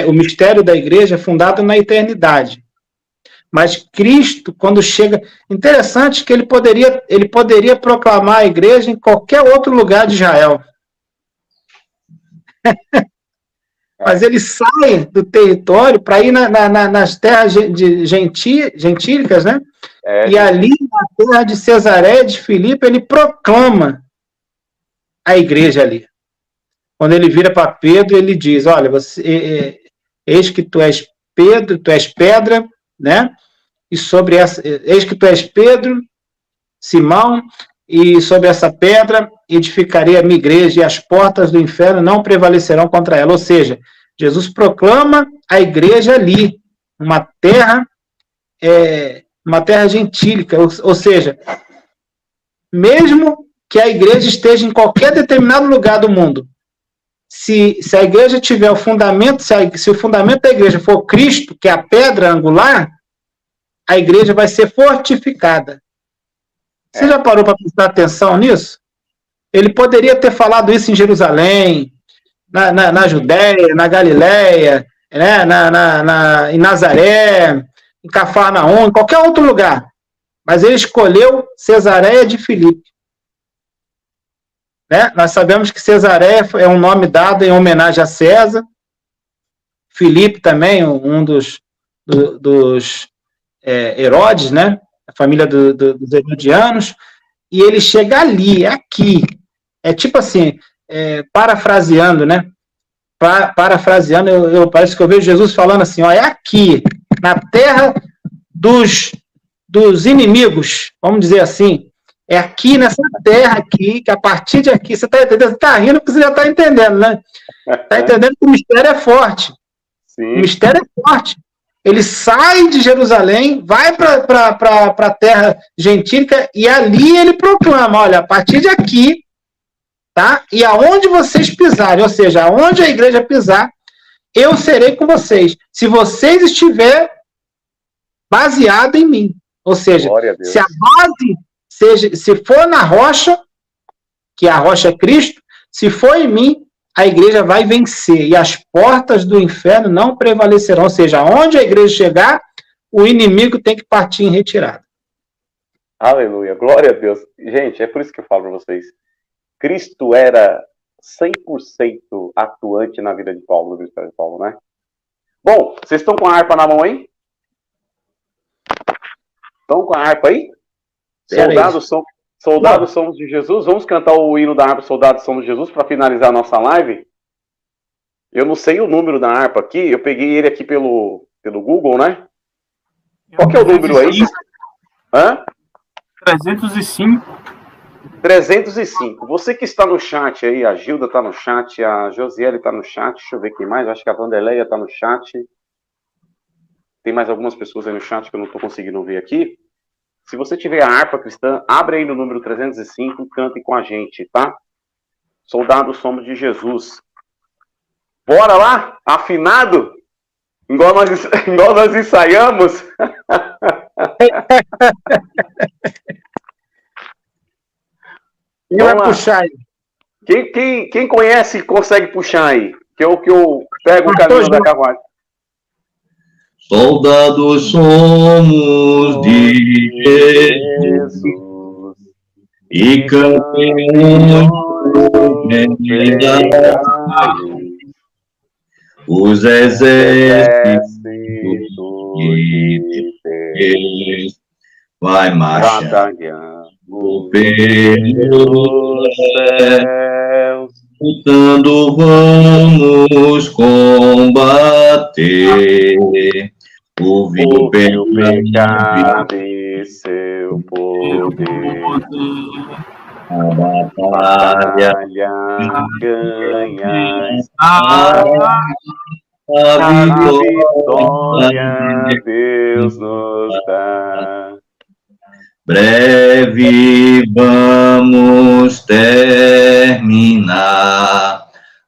o mistério da igreja é fundado na eternidade. Mas Cristo, quando chega... Interessante que ele poderia proclamar a igreja em qualquer outro lugar de Israel. Mas ele sai do território para ir nas terras gentílicas, né? E ali, na terra de Cesareia de Filipe, ele proclama a igreja ali. Quando ele vira para Pedro, ele diz, olha, eis que tu és Pedro, tu és pedra, né? E eis que tu és Pedro, Simão, e sobre essa pedra edificarei a minha igreja, e as portas do inferno não prevalecerão contra ela. Ou seja, Jesus proclama a igreja ali, uma terra gentílica, ou seja, mesmo que a igreja esteja em qualquer determinado lugar do mundo, se a igreja tiver o fundamento, se o fundamento da igreja for Cristo, que é a pedra angular, a igreja vai ser fortificada. Você já parou para prestar atenção nisso? Ele poderia ter falado isso em Jerusalém, na Judéia, na Galiléia, né, em Nazaré, em Cafarnaum, em qualquer outro lugar. Mas ele escolheu Cesareia de Filipe. Né? Nós sabemos que Cesareia é um nome dado em homenagem a César. Filipe também, um dos Herodes, né? A família dos herodianos. E ele chega ali, aqui. É tipo assim, parafraseando, né? Parafraseando, parece que eu vejo Jesus falando assim, ó, é aqui, na terra dos inimigos, vamos dizer assim. É aqui, nessa terra aqui, que a partir de aqui, você está entendendo? Você está rindo porque você já está entendendo, né? Está entendendo que o mistério é forte. Sim. O mistério é forte. Ele sai de Jerusalém, vai para a terra gentílica e ali ele proclama, olha, a partir de aqui, tá? E aonde vocês pisarem, ou seja, aonde a igreja pisar, eu serei com vocês. Se vocês estiverem baseados em mim. Ou seja, se a base se for na rocha, que a rocha é Cristo, se for em mim, a igreja vai vencer e as portas do inferno não prevalecerão. Ou seja, onde a igreja chegar, o inimigo tem que partir em retirada. Aleluia, glória a Deus. Gente, é por isso que eu falo para vocês. Cristo era 100% atuante na vida de Paulo, no ministério de Paulo, né? Bom, vocês estão com a harpa na mão aí? Estão com a harpa aí? Soldados somos de Jesus. Vamos cantar o hino da harpa Soldados somos de Jesus para finalizar a nossa live? Eu não sei o número da harpa aqui. Eu peguei ele aqui pelo Google, né? Qual que é o número aí? Hã? 305. 305. Você que está no chat aí, a Gilda está no chat, a Josiele está no chat, deixa eu ver quem mais, acho que a Vanderleia está no chat. Tem mais algumas pessoas aí no chat que eu não estou conseguindo ver aqui. Se você tiver a harpa cristã, abre aí no número 305 e cante com a gente, tá? Soldados somos de Jesus. Bora lá? Afinado? Igual nós ensaiamos? Quem vai puxar aí? Quem conhece consegue puxar aí? Que eu pego o caminho da carruagem. Soldados somos de Jesus e campeões os exércitos de Deus vai marchando pelos céus, lutando vamos combater o vil pecado e seu poder. A batalha ganha a vitória Deus nos dá. Breve vamos terminar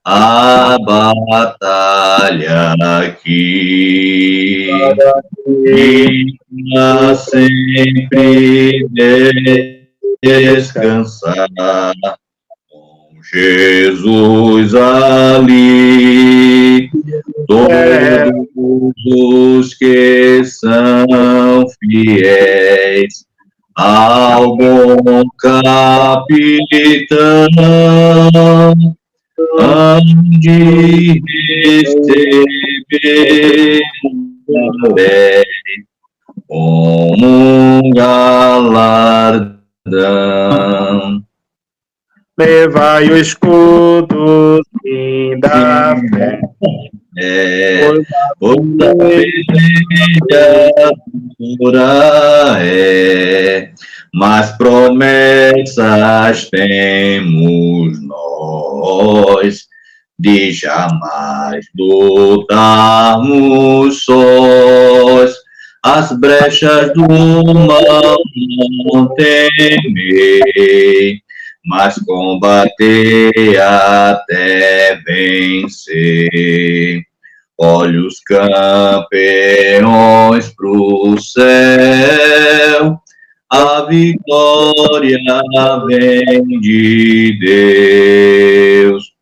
a batalha aqui e pra sempre descansar com Jesus ali. Todos os que são fiéis ao bom capitão hão de receber como um galardão. Levai o escudo, sim, da fé. Pois a peleja é, mas promessas temos nós de jamais lutarmos sós. As brechas do mal não temei, mas combater até vencer. Olhe os campeões pro céu, a vitória vem de Deus.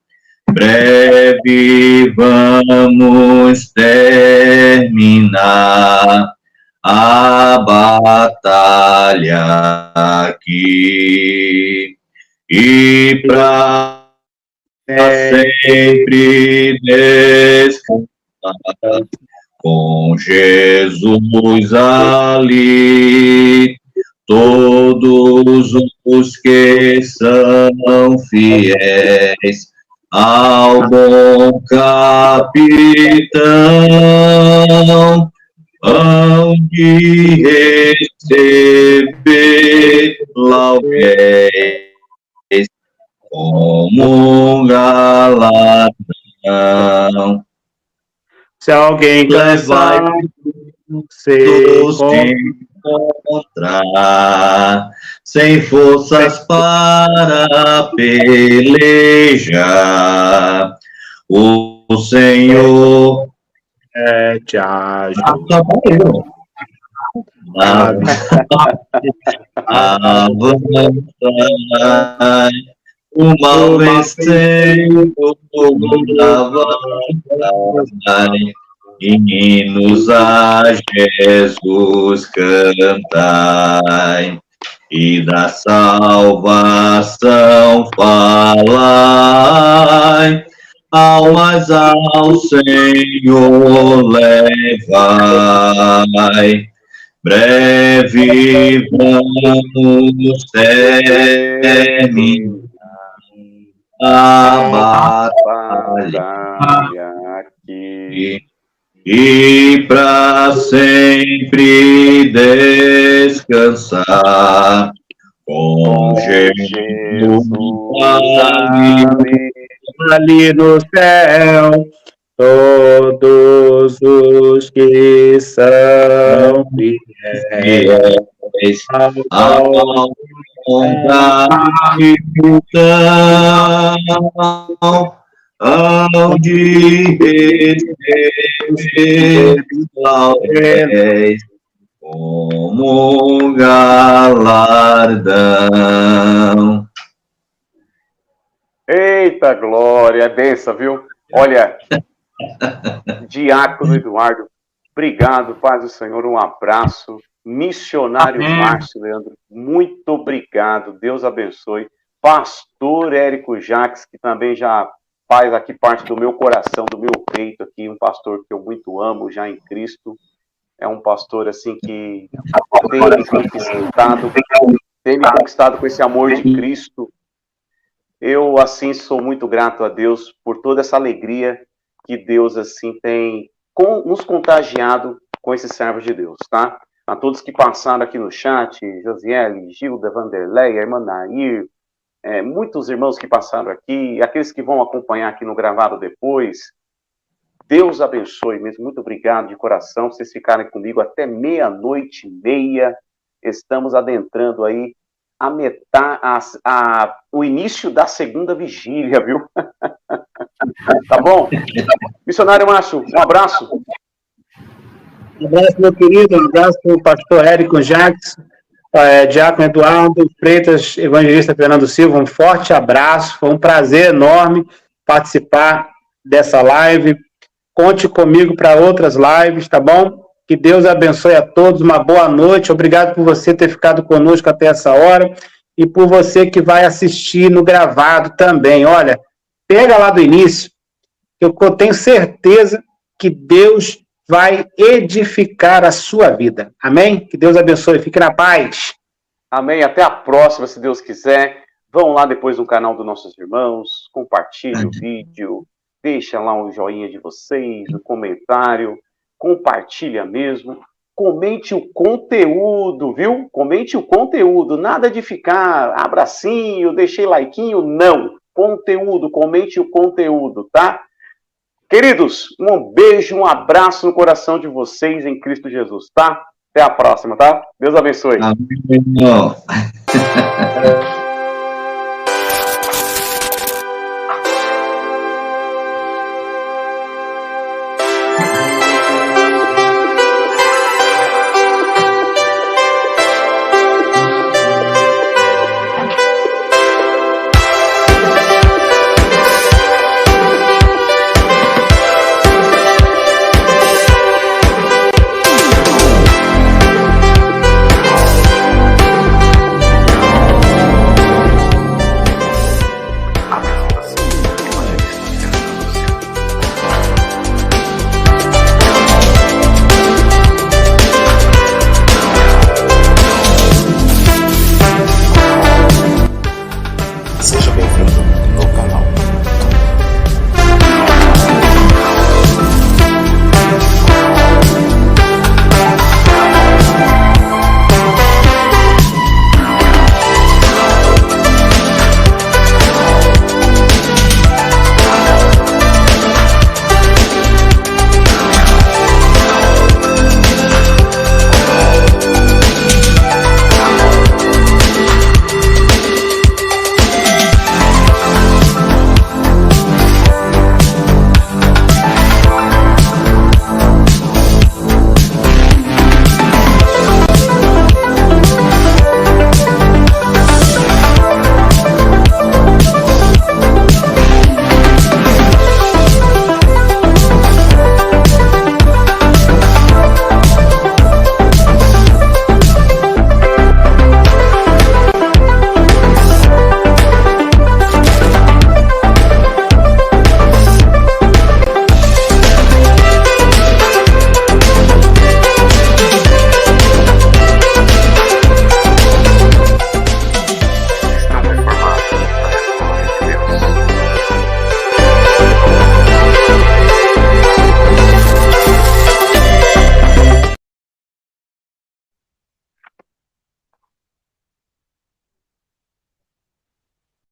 Breve vamos terminar a batalha aqui e pra sempre descansar com Jesus ali. Todos os que são fiéis ao bom capitão hão de receber lauréis como um galardão. Se alguém cansar, Todos encontrar sem forças para pelejar, o Senhor te ajuda. Avançar, o mal vencendo, avançar, hinos a Jesus cantai, e da salvação falai, almas ao Senhor levai. Breve vamos terminar a batalha aqui e para sempre descansar com Jesus ali no céu. Todos os que são fiéis ao capitão hão de receber lauréis como um galardão. Eita glória, é benção, viu? Olha, Diácono Eduardo, obrigado, paz do Senhor, um abraço. Missionário Amém. Márcio Leandro, muito obrigado, Deus abençoe. Pastor Érico Jacques, que também já faz aqui parte do meu coração, do meu peito aqui, um pastor que eu muito amo já em Cristo. É um pastor assim que tem me conquistado com esse amor de Cristo. Eu assim sou muito grato a Deus por toda essa alegria que Deus assim tem nos contagiado com esses servos de Deus, tá? A todos que passaram aqui no chat, Josiele, Gilda, Vanderlei, a irmã Nair, muitos irmãos que passaram aqui, aqueles que vão acompanhar aqui no gravado depois, Deus abençoe mesmo, muito obrigado de coração, vocês ficarem comigo até 00:30, estamos adentrando aí o início da segunda vigília, viu? Tá bom? Missionário Márcio, um abraço. Um abraço, meu querido, um abraço para o pastor Érico Jacques, Diácono Eduardo Freitas, evangelista Fernando Silva, um forte abraço, foi um prazer enorme participar dessa live. Conte comigo para outras lives, tá bom? Que Deus abençoe a todos, uma boa noite, obrigado por você ter ficado conosco até essa hora, e por você que vai assistir no gravado também. Olha, pega lá do início, eu tenho certeza que Deus vai edificar a sua vida. Amém? Que Deus abençoe. Fique na paz. Amém. Até a próxima, se Deus quiser. Vão lá depois no canal dos nossos irmãos, compartilhe o vídeo, deixa lá um joinha de vocês, um comentário, compartilha mesmo. Comente o conteúdo, viu? Comente o conteúdo. Nada de ficar abracinho, deixei likeinho, não. Conteúdo, comente o conteúdo, tá? Queridos, um beijo, um abraço no coração de vocês em Cristo Jesus, tá? Até a próxima, tá? Deus abençoe. Amém.